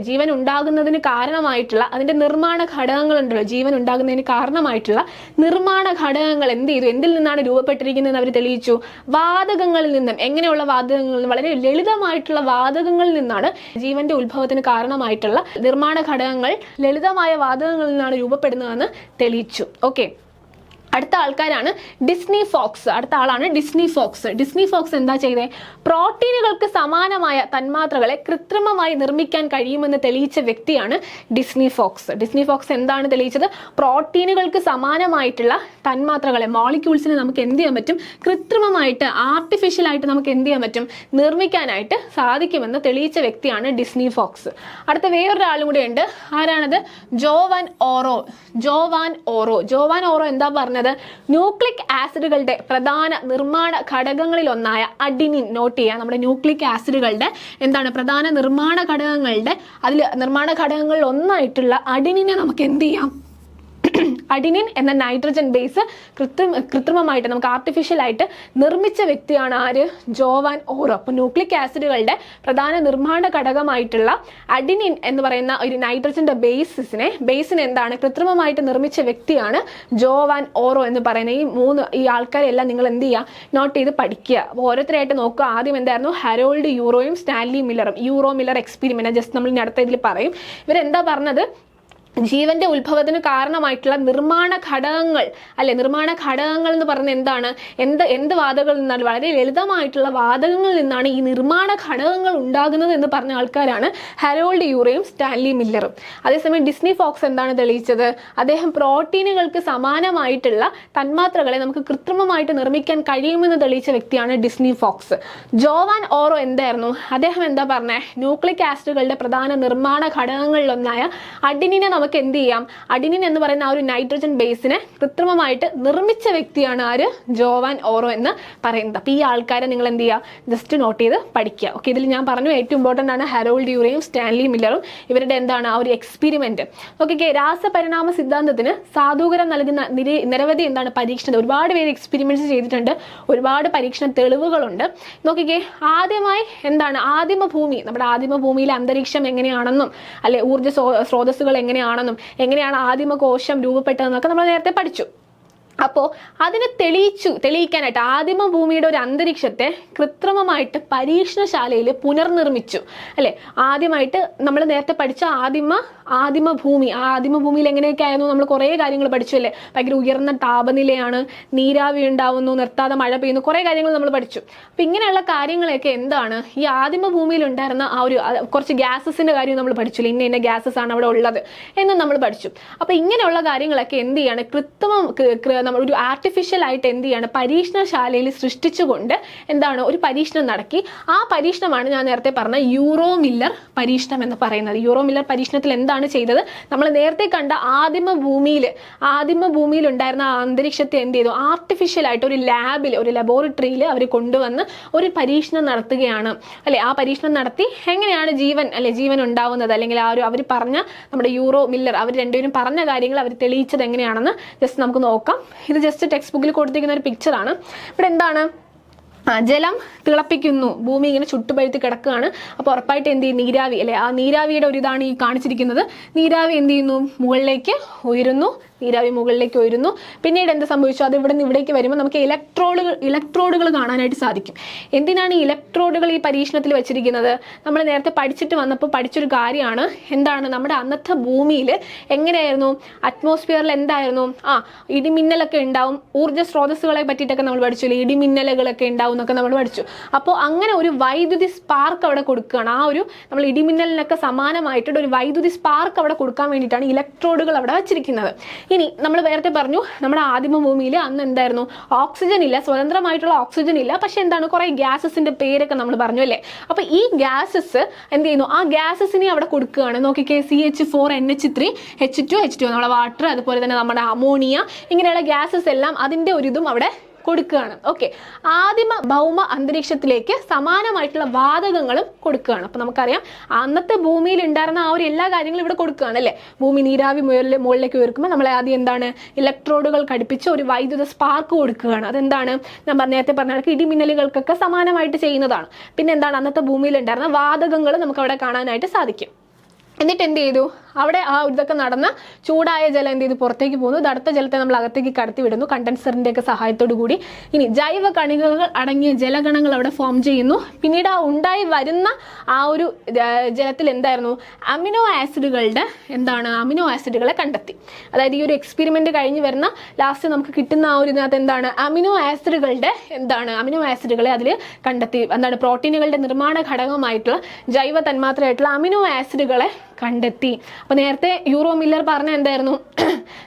ജീവൻ ഉണ്ടാകുന്നതിന് കാരണമായിട്ടുള്ള അതിന്റെ നിർമ്മാണ ഘടകങ്ങളുണ്ടല്ലോ, ജീവൻ ഉണ്ടാകുന്നതിന് കാരണമായിട്ടുള്ള നിർമ്മാണ ഘടകങ്ങൾ എന്ത് ചെയ്തു? എന്തിൽ നിന്നാണ് രൂപപ്പെട്ടിരിക്കുന്നതെന്ന് അവർ തെളിയിച്ചു. വാതകങ്ങളിൽ നിന്നും. എങ്ങനെയുള്ള വാതകങ്ങളിൽ? വളരെ ലളിതമായിട്ടുള്ള വാതകങ്ങളിൽ നിന്നാണ് ജീവന്റെ ഉത്ഭവത്തിന് കാരണമായിട്ടുള്ള നിർമ്മാണ ഘടകങ്ങൾ ലളിതമായ വാതകങ്ങളിൽ നിന്നാണ് രൂപപ്പെടുന്നതെന്ന് തെളിയിച്ചു. ഓക്കെ, അടുത്ത ആൾക്കാരാണ് ഡിസ്നി ഫോക്സ്. അടുത്ത ആളാണ് ഡിസ്നി ഫോക്സ് എന്താ ചെയ്തേ? പ്രോട്ടീനുകൾക്ക് സമാനമായ തന്മാത്രകളെ കൃത്രിമമായി നിർമ്മിക്കാൻ കഴിയുമെന്ന് തെളിയിച്ച വ്യക്തിയാണ് ഡിസ്നി ഫോക്സ് എന്താണ് തെളിയിച്ചത്? പ്രോട്ടീനുകൾക്ക് സമാനമായിട്ടുള്ള തന്മാത്രകളെ, മോളിക്യൂൾസിനെ നമുക്ക് എന്ത് ചെയ്യാൻ പറ്റും? കൃത്രിമമായിട്ട്, ആർട്ടിഫിഷ്യൽ ആയിട്ട് നമുക്ക് എന്ത് ചെയ്യാൻ പറ്റും? നിർമ്മിക്കാനായിട്ട് സാധിക്കുമെന്ന് തെളിയിച്ച വ്യക്തിയാണ് ഡിസ്നി ഫോക്സ്. അടുത്ത വേറൊരാളും കൂടെ ഉണ്ട്. ആരാണത്? ജോവാൻ ഓറോ എന്താ പറഞ്ഞത്? ന്യൂക്ലിക് ആസിഡുകളുടെ പ്രധാന നിർമ്മാണ ഘടകങ്ങളിൽ ഒന്നായ അഡിനിൻ. നോട്ട് ചെയ്യാം, നമ്മുടെ ന്യൂക്ലിക് ആസിഡുകളുടെ എന്താണ്? പ്രധാന നിർമ്മാണ ഘടകങ്ങളിൽ ഒന്നായിട്ടുള്ള അഡിനിനെ നമുക്ക് എന്ത് ചെയ്യാം? അഡിനിൻ എന്ന നൈട്രജൻ ബേസ് കൃത്രിമമായിട്ട് നമുക്ക് ആർട്ടിഫിഷ്യൽ ആയിട്ട് നിർമ്മിച്ച വ്യക്തിയാണ് ആര്? Joan Oro. അപ്പോൾ ന്യൂക്ലിക് ആസിഡുകളുടെ പ്രധാന നിർമ്മാണ ഘടകമായിട്ടുള്ള അഡിനിൻ എന്ന് പറയുന്ന ഒരു നൈട്രജന്റെ ബേസിനെ എന്താണ്? കൃത്രിമമായിട്ട് നിർമ്മിച്ച വ്യക്തിയാണ് ജോവാൻ ഓറോ എന്ന് പറയുന്ന ഈ ആൾക്കാരെല്ലാം നിങ്ങൾ എന്ത് ചെയ്യുക? നോട്ട് ചെയ്ത് പഠിക്കുക. അപ്പോൾ ഓരോരുത്തരായിട്ട് നോക്കുക. ആദ്യം എന്തായിരുന്നു? ഹരോൾഡ് യൂറോയും സ്റ്റാൻലി മില്ലറും. യൂറോ മില്ലർ എക്സ്പെരിമെന്റ് ജസ്റ്റ് നമ്മൾ അടുത്ത ഇതിൽ പറയും. ഇവരെന്താ പറഞ്ഞത്? ജീവന്റെ ഉത്ഭവത്തിന് കാരണമായിട്ടുള്ള നിർമ്മാണ ഘടകങ്ങൾ അല്ലെ, നിർമ്മാണ ഘടകങ്ങൾ എന്ന് പറയുന്നത് എന്താണ്, എന്ത് വാതകങ്ങളിൽ നിന്നാണ്, വളരെ ലളിതമായിട്ടുള്ള വാതകങ്ങളിൽ നിന്നാണ് ഈ നിർമ്മാണ ഘടകങ്ങൾ ഉണ്ടാകുന്നത് എന്ന് പറഞ്ഞ ആൾക്കാരാണ് ഹരോൾഡ് യൂറയും സ്റ്റാൻലി മില്ലറും. അതേസമയം ഡിസ്നി ഫോക്സ് എന്താണ് തെളിയിച്ചത്, അദ്ദേഹം പ്രോട്ടീനുകൾക്ക് സമാനമായിട്ടുള്ള തന്മാത്രകളെ നമുക്ക് കൃത്രിമമായിട്ട് നിർമ്മിക്കാൻ കഴിയുമെന്ന് തെളിയിച്ച വ്യക്തിയാണ് ഡിസ്നി ഫോക്സ്. ജോവാൻ ഓറോ എന്തായിരുന്നു, അദ്ദേഹം എന്താ പറഞ്ഞത്, ന്യൂക്ലിക് ആസിഡുകളുടെ പ്രധാന നിർമ്മാണ ഘടകങ്ങളിലൊന്നായ അഡിനിനെ നമുക്ക് എന്ത് ചെയ്യാം, അഡിനിൻ എന്ന് പറയുന്ന ആ ഒരു നൈട്രജൻ ബേസിനെ കൃത്രിമമായിട്ട് നിർമ്മിച്ച വ്യക്തിയാണ് ആര്, ജോവാൻ ഓറോ എന്ന് പറയുന്നത്. അപ്പോൾ ഈ ആൾക്കാരെ നിങ്ങൾ എന്ത് ചെയ്യുക, ജസ്റ്റ് നോട്ട് ചെയ്ത് പഠിക്കുക. ഓക്കെ, ഇതിൽ ഞാൻ പറഞ്ഞു ഏറ്റവും ഇമ്പോർട്ടൻ്റ് ആണ് ഹരോൾഡ് യൂറയും സ്റ്റാൻലി മില്ലറും. ഇവരുടെ എന്താണ് ആ ഒരു എക്സ്പെരിമെന്റ്. ഓക്കെ, രാസപരിണാമ സിദ്ധാന്തത്തിന് സാധൂകരം നൽകുന്ന നിരവധി എന്താണ് പരീക്ഷണം, ഒരുപാട് പേര് എക്സ്പെരിമെന്റ്സ് ചെയ്തിട്ടുണ്ട്, ഒരുപാട് പരീക്ഷണ തെളിവുകളുണ്ട്. നോക്കിക്കേ, ആദ്യമായി എന്താണ് ആദിമ ഭൂമി, നമ്മുടെ ആദിമ ഭൂമിയിലെ അന്തരീക്ഷം എങ്ങനെയാണെന്നും അല്ലെ ഊർജ്ജ സ്രോതസ്സുകൾ എങ്ങനെയാണെന്നും എങ്ങനെയാണ് ആദിമ കോശം രൂപപ്പെട്ടതെന്നൊക്കെ നമ്മൾ നേരത്തെ പഠിച്ചു. അപ്പോൾ അതിനെ തെളിയിക്കാനായിട്ട് ആദിമ ഭൂമിയുടെ ഒരു അന്തരീക്ഷത്തെ കൃത്രിമമായിട്ട് പരീക്ഷണശാലയിൽ പുനർനിർമ്മിച്ചു അല്ലേ. ആദ്യമായിട്ട് നമ്മൾ നേരത്തെ പഠിച്ച ആദിമ ഭൂമി, ആ ആദിമ ഭൂമിയിൽ എങ്ങനെയൊക്കെ ആയിരുന്നു നമ്മൾ കുറേ കാര്യങ്ങൾ പഠിച്ചു അല്ലേ. ഭയങ്കര ഉയർന്ന താപനിലയാണ്, നീരാവി ഉണ്ടാവുന്നു, നിർത്താതെ മഴ പെയ്യുന്നു, കുറേ കാര്യങ്ങൾ നമ്മൾ പഠിച്ചു. അപ്പം ഇങ്ങനെയുള്ള കാര്യങ്ങളൊക്കെ എന്താണ് ഈ ആദിമ ഭൂമിയിൽ ഉണ്ടായിരുന്ന ആ ഒരു കുറച്ച് ഗ്യാസസിൻ്റെ കാര്യം നമ്മൾ പഠിച്ചില്ല, ഇന്ന ഗ്യാസസ് ആണ് അവിടെ ഉള്ളത് എന്ന് നമ്മൾ പഠിച്ചു. അപ്പോൾ ഇങ്ങനെയുള്ള കാര്യങ്ങളൊക്കെ എന്ത് ചെയ്യാണ്, നമ്മൾ ഒരു ആർട്ടിഫിഷ്യൽ ആയിട്ട് എന്ത് ചെയ്യാണ്, പരീക്ഷണശാലയിൽ സൃഷ്ടിച്ചുകൊണ്ട് എന്താണ് ഒരു പരീക്ഷണം നടത്തി. ആ പരീക്ഷണമാണ് ഞാൻ നേരത്തെ പറഞ്ഞ യൂറോ മില്ലർ പരീക്ഷണം എന്ന് പറയുന്നത്. യൂറോ മില്ലർ പരീക്ഷണത്തിൽ എന്താണ് ചെയ്തത്, നമ്മൾ നേരത്തെ കണ്ട ആദിമ ഭൂമിയിൽ ഉണ്ടായിരുന്ന ആ അന്തരീക്ഷത്തെ എന്ത് ചെയ്തു, ആർട്ടിഫിഷ്യൽ ആയിട്ട് ഒരു ലാബിൽ, ഒരു ലബോറട്ടറിയിൽ അവർ കൊണ്ടുവന്ന് ഒരു പരീക്ഷണം നടത്തുകയാണ് അല്ലെ. ആ പരീക്ഷണം നടത്തി എങ്ങനെയാണ് ജീവൻ ഉണ്ടാവുന്നത്, അല്ലെങ്കിൽ ആ ഒരു അവർ പറഞ്ഞ നമ്മുടെ യൂറോ മില്ലർ അവർ രണ്ടുപേരും പറഞ്ഞ കാര്യങ്ങൾ അവർ തെളിയിച്ചത് എങ്ങനെയാണെന്ന് ജസ്റ്റ് നമുക്ക് നോക്കാം. ഇത് ജസ്റ്റ് ടെക്സ്റ്റ് ബുക്കിൽ കൊടുത്തിരിക്കുന്ന ഒരു പിക്ചറാണ്. ഇവിടെ എന്താണ്, ജലം തിളപ്പിക്കുന്നു, ഭൂമി ഇങ്ങനെ ചുട്ടുപഴുത്തി കിടക്കുകയാണ്. അപ്പോൾ ഉറപ്പായിട്ട് എന്ത് ചെയ്യും, നീരാവി അല്ലെ, ആ നീരാവിയുടെ ഒരു ഇതാണ് ഈ കാണിച്ചിരിക്കുന്നത്. നീരാവി എന്ത് ചെയ്യുന്നു, മുകളിലേക്ക് ഉയരുന്നു, പിന്നീട് എന്ത് സംഭവിച്ചു, അത് ഇവിടെ നിന്ന് ഇവിടേക്ക് വരുമ്പോൾ നമുക്ക് ഇലക്ട്രോഡുകൾ കാണാനായിട്ട് സാധിക്കും. എന്തിനാണ് ഈ ഇലക്ട്രോഡുകൾ ഈ പരീക്ഷണത്തിൽ വെച്ചിരിക്കുന്നത്, നമ്മൾ നേരത്തെ പഠിച്ചിട്ട് വന്നപ്പോൾ പഠിച്ചൊരു കാര്യമാണ്. എന്താണ്, നമ്മുടെ അന്നത്തെ ഭൂമിയിൽ എങ്ങനെയായിരുന്നു, അറ്റ്മോസ്ഫിയറിൽ എന്തായിരുന്നു, ഇടിമിന്നലൊക്കെ ഉണ്ടാവും, ഊർജ്ജ സ്രോതസ്സുകളെ പറ്റിയിട്ടൊക്കെ നമ്മൾ പഠിച്ചില്ലേ, ഇടിമിന്നലുകളൊക്കെ ഉണ്ടാവും എന്നൊക്കെ നമ്മൾ പഠിച്ചു. അപ്പോൾ അങ്ങനെ ഒരു വൈദ്യുതി സ്പാർക്ക് അവിടെ കൊടുക്കുകയാണ്. ആ ഒരു നമ്മൾ ഇടിമിന്നലിനൊക്കെ സമാനമായിട്ടുള്ള ഒരു വൈദ്യുതി സ്പാർക്ക് അവിടെ കൊടുക്കാൻ വേണ്ടിയിട്ടാണ് ഇലക്ട്രോഡുകൾ അവിടെ വെച്ചിരിക്കുന്നത്. ഇനി നമ്മൾ നേരത്തെ പറഞ്ഞു, നമ്മുടെ ആദിമ ഭൂമിയിൽ അന്ന് എന്തായിരുന്നു, ഓക്സിജൻ ഇല്ല, സ്വതന്ത്രമായിട്ടുള്ള ഓക്സിജൻ ഇല്ല. പക്ഷെ എന്താണ്, കുറെ ഗ്യാസസിന്റെ പേരൊക്കെ നമ്മൾ പറഞ്ഞു അല്ലേ. അപ്പൊ ഈ ഗ്യാസസ് എന്ത് ചെയ്യുന്നു, ആ ഗ്യാസസിനെ അവിടെ കൊടുക്കുകയാണ്. നോക്കിക്കേ, CH4NH3 H2 നമ്മുടെ വാട്ടർ, അതുപോലെ തന്നെ നമ്മുടെ അമോണിയ, ഇങ്ങനെയുള്ള ഗ്യാസസ് എല്ലാം അതിന്റെ ഒരു ഇതും അവിടെ കൊടുക്കുകയാണ്. ഓക്കെ, ആദിമ ഭൗമ അന്തരീക്ഷത്തിലേക്ക് സമാനമായിട്ടുള്ള വാതകങ്ങളും കൊടുക്കുകയാണ്. അപ്പൊ നമുക്കറിയാം അന്നത്തെ ഭൂമിയിൽ ഉണ്ടായിരുന്ന ആ ഒരു എല്ലാ കാര്യങ്ങളും ഇവിടെ കൊടുക്കുകയാണ് അല്ലേ. ഭൂമി നീരാവി മുകളിലേക്ക് ഉയർക്കുമ്പോൾ നമ്മളെ ആദ്യം എന്താണ്, ഇലക്ട്രോഡുകൾ ഘടിപ്പിച്ച് ഒരു വൈദ്യുത സ്പാർക്ക് കൊടുക്കുകയാണ്. അതെന്താണ്, ഞാൻ നേരത്തെ പറഞ്ഞ ഇടിമിന്നലുകൾക്കൊക്കെ സമാനമായിട്ട് ചെയ്യുന്നതാണ്. പിന്നെ എന്താണ്, അന്നത്തെ ഭൂമിയിൽ ഉണ്ടായിരുന്ന വാതകങ്ങൾ നമുക്ക് അവിടെ കാണാനായിട്ട് സാധിക്കും. എന്നിട്ട് എന്ത് ചെയ്തു, അവിടെ ആ ഇതൊക്കെ നടന്ന ചൂടായ ജലം എന്ത് ചെയ്തു, പുറത്തേക്ക് പോകുന്നു. തണുത്ത ജലത്തെ നമ്മൾ അകത്തേക്ക് കടത്തി വിടുന്നു കണ്ടൻസറിന്റെ ഒക്കെ സഹായത്തോടു കൂടി. ഇനി ജൈവ കണികകൾ അടങ്ങിയ ജലഗണങ്ങൾ അവിടെ ഫോം ചെയ്യുന്നു. പിന്നീട് ആ ഉണ്ടായി വരുന്ന ആ ഒരു ജലത്തിൽ എന്തായിരുന്നു, അമിനോ ആസിഡുകളെ കണ്ടെത്തി. അതായത് ഈ ഒരു എക്സ്പെരിമെന്റ് കഴിഞ്ഞ് വരുന്ന ലാസ്റ്റ് നമുക്ക് കിട്ടുന്ന ആ ഒരു ഇതിനകത്ത് എന്താണ്, അമിനോ ആസിഡുകളെ അതിൽ കണ്ടെത്തി. എന്താണ്, പ്രോട്ടീനുകളുടെ നിർമ്മാണ ഘടകമായിട്ടുള്ള ജൈവ തന്മാത്രയായിട്ടുള്ള അമിനോ ആസിഡുകളെ കണ്ടെത്തി. അപ്പോൾ നേരത്തെ യൂറോ മില്ലർ പറഞ്ഞ എന്തായിരുന്നു,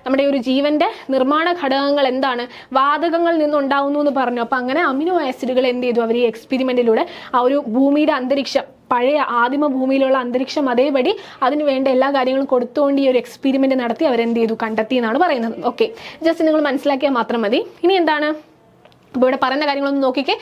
നമ്മുടെ ഒരു ജീവന്റെ നിർമ്മാണ ഘടകങ്ങൾ എന്താണ്, വാതകങ്ങളിൽ നിന്നുണ്ടാവുന്നു എന്ന് പറഞ്ഞു. അപ്പോൾ അങ്ങനെ അമിനോ ആസിഡുകൾ എന്ത് ചെയ്തു, അവർ ഈ എക്സ്പെരിമെന്റിലൂടെ ആ ഒരു ഭൂമിയുടെ അന്തരീക്ഷം, പഴയ ആദിമ ഭൂമിയിലുള്ള അന്തരീക്ഷം അതേപടി അതിന് വേണ്ട എല്ലാ കാര്യങ്ങളും കൊടുത്തുകൊണ്ട് ഈ ഒരു എക്സ്പെരിമെന്റ് നടത്തി അവരെന്ത് ചെയ്തു, കണ്ടെത്തി എന്നാണ് പറയുന്നത്. ഓക്കെ, ജസ്റ്റ് നിങ്ങൾ മനസ്സിലാക്കിയാൽ മാത്രം മതി. ഇനി എന്താണ്, അപ്പോൾ ഇവിടെ പറയുന്ന കാര്യങ്ങളൊന്നും നോക്കിക്കേ.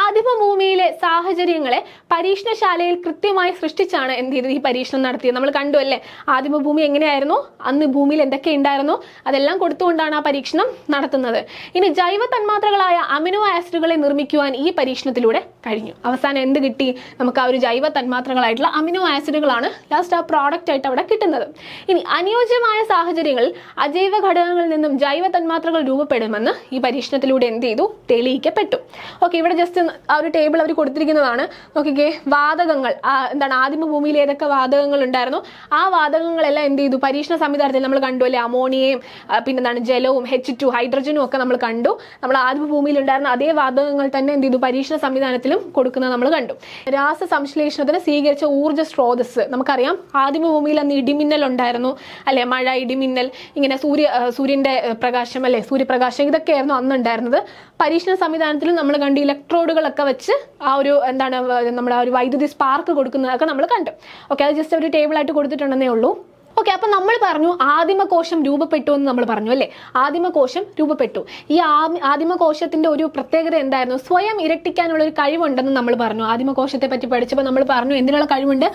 ആദിമ ഭൂമിയിലെ സാഹചര്യങ്ങളെ പരീക്ഷണശാലയിൽ കൃത്യമായി സൃഷ്ടിച്ചാണ് എന്ത് ചെയ്തത്, ഈ പരീക്ഷണം നടത്തിയത്. നമ്മൾ കണ്ടു അല്ലേ, ആദിമ ഭൂമി എങ്ങനെയായിരുന്നു, അന്ന് ഭൂമിയിൽ എന്തൊക്കെ ഉണ്ടായിരുന്നു, അതെല്ലാം കൊടുത്തുകൊണ്ടാണ് ആ പരീക്ഷണം നടത്തുന്നത്. ഇനി ജൈവ തന്മാത്രകളായ അമിനോ ആസിഡുകളെ നിർമ്മിക്കുവാൻ ഈ പരീക്ഷണത്തിലൂടെ കഴിഞ്ഞു. അവസാനം എന്ത് കിട്ടി, നമുക്ക് ആ ഒരു ജൈവ തന്മാത്രകളായിട്ടുള്ള അമിനോ ആസിഡുകളാണ് ലാസ്റ്റ് ആ പ്രോഡക്റ്റ് ആയിട്ട് അവിടെ കിട്ടുന്നത്. ഇനി അനുയോജ്യമായ സാഹചര്യങ്ങളിൽ അജൈവ ഘടകങ്ങളിൽ നിന്നും ജൈവ തന്മാത്രകൾ രൂപപ്പെടുമെന്ന് ഈ പരീക്ഷണത്തിലൂടെ എന്ത് ചെയ്തു, തെളിയിക്കപ്പെട്ടു. ഓക്കെ, ഇവിടെ ജസ്റ്റ് ആ ഒരു ടേബിൾ അവർ കൊടുത്തിരിക്കുന്നതാണ്. നോക്കിക്കേ, വാതകങ്ങൾ എന്താണ്, ആദിമ ഭൂമിയിൽ ഏതൊക്കെ വാതകങ്ങൾ ഉണ്ടായിരുന്നു, ആ വാതകങ്ങളെല്ലാം എന്ത് ചെയ്തു, പരീക്ഷണ സംവിധാനത്തിൽ നമ്മൾ കണ്ടു അല്ലേ. അമോണിയയും പിന്നെന്താണ് ജലവും H2 ഹൈഡ്രജനും ഒക്കെ നമ്മൾ കണ്ടു. നമ്മൾ ആദിമ ഭൂമിയിൽ ഉണ്ടായിരുന്ന അതേ വാതകങ്ങൾ തന്നെ എന്ത് ചെയ്തു, പരീക്ഷണ സംവിധാനത്തിലും കൊടുക്കുന്നത് നമ്മൾ കണ്ടു. രാസ സംശ്ലേഷണത്തിന് സ്വീകരിച്ച ഊർജ്ജ സ്രോതസ് നമുക്കറിയാം. ആദിമ ഭൂമിയിൽ അന്ന് ഇടിമിന്നൽ ഉണ്ടായിരുന്നു അല്ലെ, മഴ, ഇടിമിന്നൽ, ഇങ്ങനെ സൂര്യന്റെ പ്രകാശം അല്ലെ, സൂര്യപ്രകാശം, ഇതൊക്കെയായിരുന്നു അന്ന് ഉണ്ടായിരുന്നത്. പരീക്ഷണ സംവിധാനത്തിലും നമ്മൾ കണ്ടു ഇലക്ട്രോഡുകളൊക്കെ വെച്ച് ആ ഒരു എന്താണ് നമ്മുടെ ഒരു വൈദ്യുതി സ്പാർക്ക് കൊടുക്കുന്നതൊക്കെ നമ്മൾ കണ്ടു. ഓക്കെ, അത് ജസ്റ്റ് ഒരു ടേബിളായിട്ട് കൊടുത്തിട്ടുണ്ടെന്നേ ഉള്ളൂ. ഓക്കെ, അപ്പം നമ്മൾ പറഞ്ഞു ആദിമകോശം രൂപപ്പെട്ടു എന്ന് നമ്മൾ പറഞ്ഞു അല്ലേ. ആദിമകോശം രൂപപ്പെട്ടു. ഈ ആദിമകോശത്തിന്റെ ഒരു പ്രത്യേകത എന്തായിരുന്നു, സ്വയം ഇരട്ടിക്കാനുള്ള ഒരു കഴിവുണ്ടെന്ന് നമ്മൾ പറഞ്ഞു. ആദിമകോശത്തെ പറ്റി പഠിച്ചപ്പോൾ നമ്മൾ പറഞ്ഞു എന്തിനുള്ള കഴിവുണ്ട്,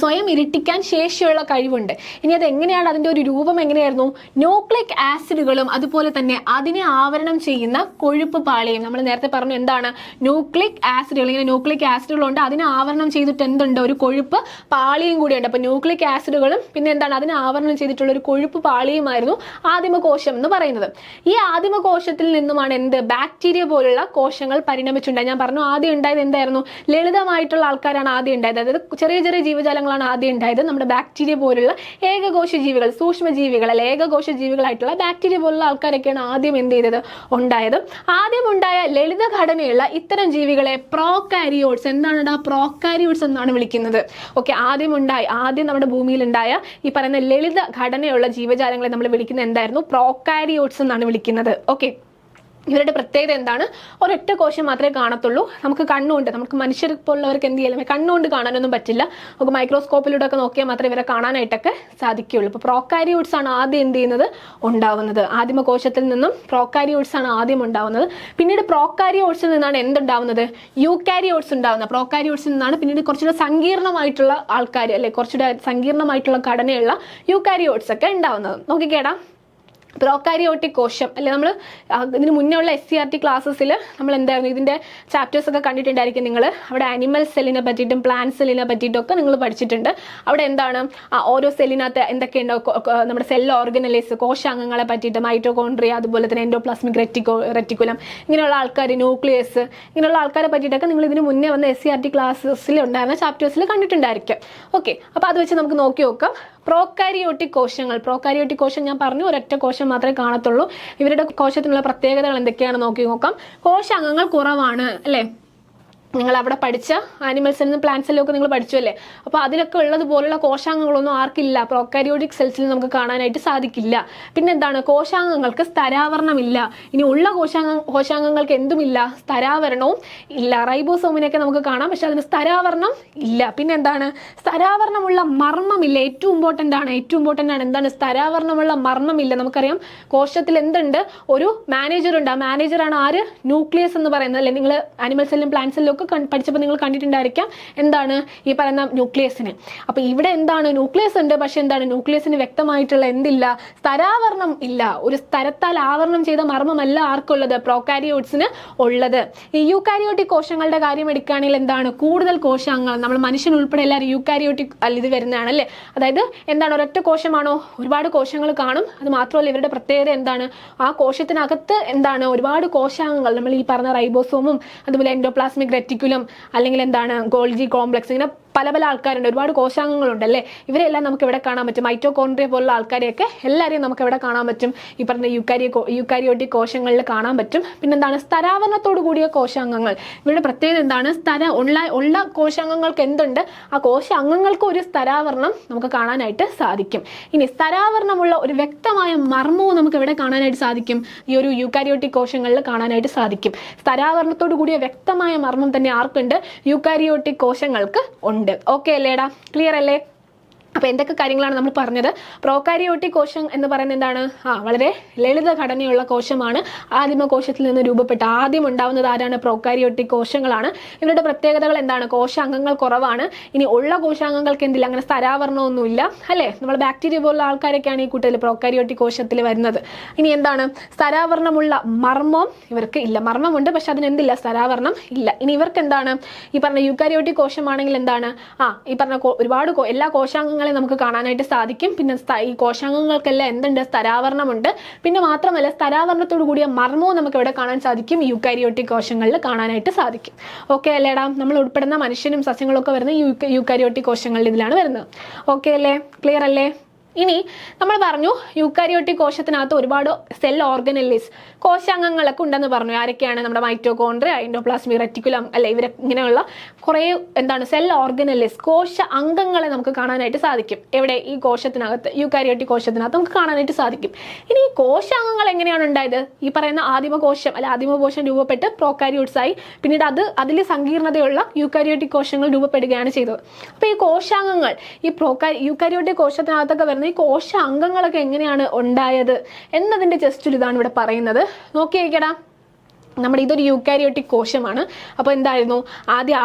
സ്വയം ഇരട്ടിക്കാൻ ശേഷിയുള്ള കഴിവുണ്ട്. ഇനി അത് എങ്ങനെയാണ്, അതിന്റെ ഒരു രൂപം എങ്ങനെയായിരുന്നു, ന്യൂക്ലിക് ആസിഡുകളും അതുപോലെ തന്നെ അതിനെ ആവരണം ചെയ്യുന്ന കൊഴുപ്പ് പാളിയും. നമ്മൾ നേരത്തെ പറഞ്ഞു എന്താണ് ന്യൂക്ലിക് ആസിഡുകൾ, ഇങ്ങനെ ന്യൂക്ലിക് ആസിഡുകളുണ്ട്, അതിനെ ആവരണം ചെയ്തിട്ട് എന്തുണ്ട്, ഒരു കൊഴുപ്പ് പാളിയും കൂടിയുണ്ട്. അപ്പൊ ന്യൂക്ലിക് ആസിഡുകളും പിന്നെ എന്താണ് അതിനെ ആവരണം ചെയ്തിട്ടുള്ള ഒരു കൊഴുപ്പ് പാളിയുമായിരുന്നു ആദിമകോശം എന്ന് പറയുന്നത്. ഈ ആദിമകോശത്തിൽ നിന്നുമാണ് എന്ത്, ബാക്ടീരിയ പോലുള്ള കോശങ്ങൾ പരിണമിച്ചുണ്ടായത്. ഞാൻ പറഞ്ഞു ആദ്യം ഉണ്ടായത് എന്തായിരുന്നു, ലളിതമായിട്ടുള്ള ആൾക്കാരാണ് ആദ്യം ഉണ്ടായത്, അതായത് ചെറിയ ചെറിയ ജീവജാലങ്ങളാണ് ആദ്യം ഉണ്ടായത്. നമ്മുടെ ബാക്ടീരിയ പോലുള്ള ഏകകോശ ജീവികൾ, സൂക്ഷ്മജീവികൾ അല്ലെ, ഏകകോശ ജീവികളായിട്ടുള്ള ബാക്ടീരിയ പോലുള്ള ആൾക്കാരൊക്കെയാണ് ആദ്യം എന്ത് ചെയ്തത്, ഉണ്ടായത്. ആദ്യം ഉണ്ടായ ലളിത ഘടനയുള്ള ഇത്തരം ജീവികളെ പ്രോകാരിയോട്സ്, എന്താണ് പ്രോകാരിയോട്സ് എന്നാണ് വിളിക്കുന്നത്. ഓക്കെ, ആദ്യം നമ്മുടെ ഭൂമിയിൽ ഉണ്ടായ ഈ പറയുന്ന ലളിത ഘടനയുള്ള ജീവജാലങ്ങളെ നമ്മൾ വിളിക്കുന്നത് എന്തായിരുന്നു, പ്രോകാരിയോട്സ് എന്നാണ് വിളിക്കുന്നത്. ഓക്കെ, ഇവരുടെ പ്രത്യേകത എന്താണ്, ഒരൊറ്റ കോശം മാത്രമേ കാണത്തുള്ളൂ. നമുക്ക് കണ്ണുകൊണ്ട്, നമുക്ക് മനുഷ്യർ പോലുള്ളവർക്ക് എന്ത് ചെയ്യാൻ കണ്ണുകൊണ്ട് കാണാനൊന്നും പറ്റില്ല. നമുക്ക് മൈക്രോസ്കോപ്പിലൂടെ ഒക്കെ നോക്കിയാൽ മാത്രമേ ഇവരെ കാണാനായിട്ടൊക്കെ സാധിക്കുകയുള്ളൂ. ഇപ്പോൾ പ്രോകാരിയോട്സ് ആണ് ആദ്യം എന്ത് ചെയ്യുന്നത്, ഉണ്ടാവുന്നത്. ആദിമകോശത്തിൽ നിന്നും പ്രോകാരിയോട്സ് ആണ് ആദ്യം ഉണ്ടാവുന്നത്. പിന്നീട് പ്രോകാരിയോട്സിൽ നിന്നാണ് എന്തുണ്ടാവുന്നത്, യൂകാരിയോട്സ് ഉണ്ടാവുന്നത്. പ്രോകാരിയോട്സിൽ നിന്നാണ് പിന്നീട് കുറച്ചുകൂടെ സങ്കീർണമായിട്ടുള്ള ആൾക്കാർ അല്ലെ, കുറച്ചുകൂടെ സങ്കീർണമായിട്ടുള്ള ഘടനയുള്ള യൂകാരിയോട്സ് ഒക്കെ ഉണ്ടാവുന്നത്. നോക്കിക്കേടാ, പ്രോകാരിയോട്ടിക് കോശം അല്ലെ, നമ്മൾ ഇതിന് മുന്നേ ഉള്ള SCERT ക്ലാസ്സസിൽ നമ്മൾ എന്തായിരുന്നു ഇതിൻ്റെ ചാപ്റ്റേഴ്സ് ഒക്കെ കണ്ടിട്ടുണ്ടായിരിക്കും നിങ്ങൾ. അവിടെ ആനിമൽ സെല്ലിനെ പറ്റിയിട്ടും പ്ലാന്റ് സെല്ലിനെ പറ്റിയിട്ടും ഒക്കെ നിങ്ങൾ പഠിച്ചിട്ടുണ്ട്. അവിടെ എന്താണ് ഓരോ സെല്ലിനകത്ത് എന്തൊക്കെയുണ്ടോ, നമ്മുടെ സെൽ ഓർഗനലൈസ്, കോശാംഗങ്ങളെ പറ്റിയിട്ട്, മൈറ്റോകോൺട്രിയ, അതുപോലെ തന്നെ എൻഡോപ്ലാസ്മിക് റെറ്റിക്കുലം, ഇങ്ങനെയുള്ള ആൾക്കാർ, ന്യൂക്ലിയസ്, ഇങ്ങനെയുള്ള ആൾക്കാരെ പറ്റിയിട്ടൊക്കെ നിങ്ങൾ ഇതിന് മുന്നേ വന്ന SCERT ക്ലാസ്സസിൽ ഉണ്ടായിരുന്ന ചാപ്റ്റേഴ്സിൽ കണ്ടിട്ടുണ്ടായിരിക്കും. ഓക്കെ, അപ്പോൾ അത് വെച്ച് നമുക്ക് നോക്കി നോക്കാം. പ്രോകാരിയോട്ടിക് കോശം ഞാൻ പറഞ്ഞു ഒരൊറ്റ കോശം മാത്രമേ കാണത്തുള്ളൂ. ഇവരുടെ കോശത്തിനുള്ള പ്രത്യേകതകൾ എന്തൊക്കെയാണ് നോക്കി നോക്കാം. കോശാംഗങ്ങൾ കുറവാണ് അല്ലേ. നിങ്ങൾ അവിടെ പഠിച്ച ആനിമൽ സെല്ലിനും പ്ലാന്റ് സെല്ലും ഒക്കെ നിങ്ങൾ പഠിച്ചു അല്ലേ. അപ്പോൾ അതിലൊക്കെ ഉള്ളതുപോലുള്ള കോശാംഗങ്ങളൊന്നും ആർക്കില്ല, പ്രോകാരിയോട്ടിക് സെൽസിൽ നമുക്ക് കാണാനായിട്ട് സാധിക്കില്ല. പിന്നെ എന്താണ്, കോശാംഗങ്ങൾക്ക് സ്ഥരാവരണമില്ല. ഇനി ഉള്ള കോശാംഗങ്ങൾക്ക് എന്തുമില്ല, സ്ഥരാവരണവും ഇല്ല. റൈബോസോമിനെയൊക്കെ നമുക്ക് കാണാം, പക്ഷെ അതിന് സ്ഥരാവരണം ഇല്ല. പിന്നെ എന്താണ്, സ്ഥരാവരണമുള്ള മർമ്മമില്ല. ഏറ്റവും ഇമ്പോർട്ടൻ്റ് ആണ് എന്താണ്, സ്ഥരാവരണമുള്ള മർമ്മമില്ല. നമുക്കറിയാം കോശത്തിൽ എന്തുണ്ട്, ഒരു മാനേജർ ഉണ്ട്. ആ മാനേജറാണ് ആര്, ന്യൂക്ലിയസ് എന്ന് പറയുന്നത് അല്ലേ. നിങ്ങൾ ആനിമൽ സെല്ലും പ്ലാന്റ് സെല്ലും ഒക്കെ പഠിച്ചപ്പോൾ നിങ്ങൾ കണ്ടിട്ടുണ്ടായിരിക്കാം എന്താണ് ഈ പറയുന്ന ന്യൂക്ലിയസിന്. അപ്പൊ ഇവിടെ എന്താണ്, ന്യൂക്ലിയസ് ഉണ്ട്, പക്ഷെ എന്താണ്, ന്യൂക്ലിയസിന് വ്യക്തമായിട്ടുള്ള എന്തില്ല, സ്ഥരാവരണം ഇല്ല. ഒരു സ്ഥലത്താൽ ആവരണം ചെയ്ത മർമ്മമല്ല ആർക്കുള്ളത്, പ്രോകാരിയോട്സിന് ഉള്ളത്. ഈ യൂകാരിയോട്ടിക് കോശങ്ങളുടെ കാര്യം എടുക്കുകയാണെങ്കിൽ എന്താണ്, കൂടുതൽ കോശാംഗങ്ങൾ, നമ്മൾ മനുഷ്യൻ ഉൾപ്പെടെ എല്ലാവരും യൂകാരിയോട്ടിക് ഇത് വരുന്നതാണ് അല്ലേ. അതായത് എന്താണ്, ഒരൊറ്റ കോശമാണോ, ഒരുപാട് കോശങ്ങൾ കാണും. അത് മാത്രമല്ല ഇവരുടെ പ്രത്യേകത എന്താണ്, ആ കോശത്തിനകത്ത് എന്താണ്, ഒരുപാട് കോശാംഗങ്ങൾ, നമ്മൾ ഈ പറഞ്ഞ റൈബോസോമും അതുപോലെ എൻഡോപ്ലാസ്മിക് റെറ്റിക്കുലം അല്ലെങ്കിൽ എന്താണ് ഗോൾജി കോംപ്ലക്സ്, ഇങ്ങനെ പല പല ആൾക്കാരുണ്ട്, ഒരുപാട് കോശാംഗങ്ങളുണ്ടല്ലേ. ഇവരെല്ലാം നമുക്ക് ഇവിടെ കാണാൻ പറ്റും. മൈറ്റോകോൺട്രിയ പോലുള്ള ആൾക്കാരെയൊക്കെ എല്ലാവരെയും നമുക്ക് ഇവിടെ കാണാൻ പറ്റും. ഈ പറഞ്ഞ യൂകാരിയോട്ടിക് കോശങ്ങളിൽ കാണാൻ പറ്റും. പിന്നെന്താണ്, സ്ഥരാവരണത്തോടു കൂടിയ കോശാംഗങ്ങൾ. ഇവരുടെ പ്രത്യേകത എന്താണ്, ഉള്ള കോശാംഗങ്ങൾക്ക് എന്തുണ്ട്, ആ കോശാംഗങ്ങൾക്ക് ഒരു സ്ഥരാവരണം നമുക്ക് കാണാനായിട്ട് സാധിക്കും. ഇനി സ്ഥരാവരണമുള്ള ഒരു വ്യക്തമായ മർമ്മവും നമുക്ക് ഇവിടെ കാണാനായിട്ട് സാധിക്കും, ഈ ഒരു യൂകാരിയോട്ടിക് കോശങ്ങളിൽ കാണാനായിട്ട് സാധിക്കും. സ്ഥരാവരണത്തോടു കൂടിയ വ്യക്തമായ മർമ്മം തന്നെ ആർക്കുണ്ട്, യൂകാരിയോട്ടിക് കോശങ്ങൾക്ക് ഉണ്ട്. ഓക്കെ അല്ലേടാ, ക്ലിയർ അല്ലേ. അപ്പോൾ എന്തൊക്കെ കാര്യങ്ങളാണ് നമ്മൾ പറഞ്ഞത്. പ്രോകാരിയോട്ടിക് കോശം എന്ന് പറയുന്നത് എന്താണ്, വളരെ ലളിത ഘടനയുള്ള കോശമാണ്. ആദിമകോശത്തിൽ നിന്ന് രൂപപ്പെട്ട ആദ്യം ഉണ്ടാവുന്നത് ആരാണ്, പ്രോകാരിയോട്ടിക് കോശങ്ങളാണ്. ഇവരുടെ പ്രത്യേകതകൾ എന്താണ്, കോശാംഗങ്ങൾ കുറവാണ്. ഇനി ഉള്ള കോശാംഗങ്ങൾക്ക് എന്തില്ല, അങ്ങനെ സ്ഥരാവരണമൊന്നുമില്ല അല്ലേ. നമ്മൾ ബാക്ടീരിയ പോലുള്ള ആൾക്കാരൊക്കെയാണ് ഈ കൂട്ടത്തിൽ പ്രോകാരിയോട്ടിക് കോശത്തിൽ വരുന്നത്. ഇനി എന്താണ്, സ്ഥരാവരണമുള്ള മർമ്മം ഇവർക്ക് ഇല്ല. മർമ്മമുണ്ട്, പക്ഷെ അതിനെന്തില്ല, സ്ഥരാവരണം ഇല്ല. ഇനി ഇവർക്ക് എന്താണ്, ഈ പറഞ്ഞ യൂകാരിയോട്ടിക് കോശമാണെങ്കിൽ എന്താണ്, ഈ പറഞ്ഞ ഒരുപാട് എല്ലാ കോശാംഗങ്ങൾ കോശാംഗങ്ങളെ നമുക്ക് കാണാനായിട്ട് സാധിക്കും. പിന്നെ ഈ കോശാംഗങ്ങൾക്കെല്ലാം എന്തുണ്ട്, സ്ഥരാവരണമുണ്ട്. പിന്നെ മാത്രമല്ല സ്ഥരാവരണത്തോടു കൂടിയ മർമ്മവും നമുക്ക് ഇവിടെ കാണാൻ സാധിക്കും, യൂക്കാരിയോട്ടിക് കോശങ്ങളിൽ കാണാനായിട്ട് സാധിക്കും. ഓക്കെ അല്ലേടാ? നമ്മൾ ഉൾപ്പെടുന്ന മനുഷ്യനും സസ്യങ്ങളും ഒക്കെ വരുന്ന യൂക്കാരിയോട്ടിക് കോശങ്ങളിൽ ഇതിലാണ് വരുന്നത്. ഓക്കെ അല്ലേ? ക്ലിയർ അല്ലേ? ഇനി നമ്മൾ പറഞ്ഞു യൂക്കാരിയോട്ടിക് കോശത്തിനകത്ത് ഒരുപാട് സെൽ ഓർഗനലിസ് കോശാംഗങ്ങളൊക്കെ ഉണ്ടെന്ന് പറഞ്ഞു. ആരൊക്കെയാണ്? നമ്മുടെ മൈറ്റോകോൺട്രിയ, എൻഡോപ്ലാസ്മിക് റെറ്റിക്കുലം അല്ലെ, ഇങ്ങനെയുള്ള കുറേ സെൽ ഓർഗനലിസ് കോശ അംഗങ്ങളെ നമുക്ക് കാണാനായിട്ട് സാധിക്കും. എവിടെ? ഈ കോശത്തിനകത്ത്, യൂക്കാരിയോട്ടിക് കോശത്തിനകത്ത് നമുക്ക് കാണാനായിട്ട് സാധിക്കും. ഇനി ഈ കോശാംഗങ്ങൾ എങ്ങനെയാണ് ഉണ്ടായത്? ഈ പറയുന്ന ആദിമകോശം ആദിമകോശം രൂപപ്പെട്ട് പ്രോകാരിയോട്സ് ആയി, പിന്നീട് അതിൽ സങ്കീർണതയുള്ള യൂക്കാരിയോട്ടിക് കോശങ്ങൾ രൂപപ്പെടുകയാണ് ചെയ്തത്. അപ്പോൾ ഈ കോശാംഗങ്ങൾ ഈ യൂക്കാരിയോട്ടിക് കോശത്തിനകത്തൊക്കെ വരുന്ന ഈ കോശ അംഗങ്ങളൊക്കെ എങ്ങനെയാണ് ഉണ്ടായത് എന്നതിന്റെ ജസ്റ്റ് ഒരു ഇതാണ് ഇവിടെ പറയുന്നത്. നോക്കിയേക്കടാ, നമ്മുടെ ഇതൊരു യൂക്കാരിയോട്ടിക് കോശമാണ്. അപ്പോൾ എന്തായിരുന്നു?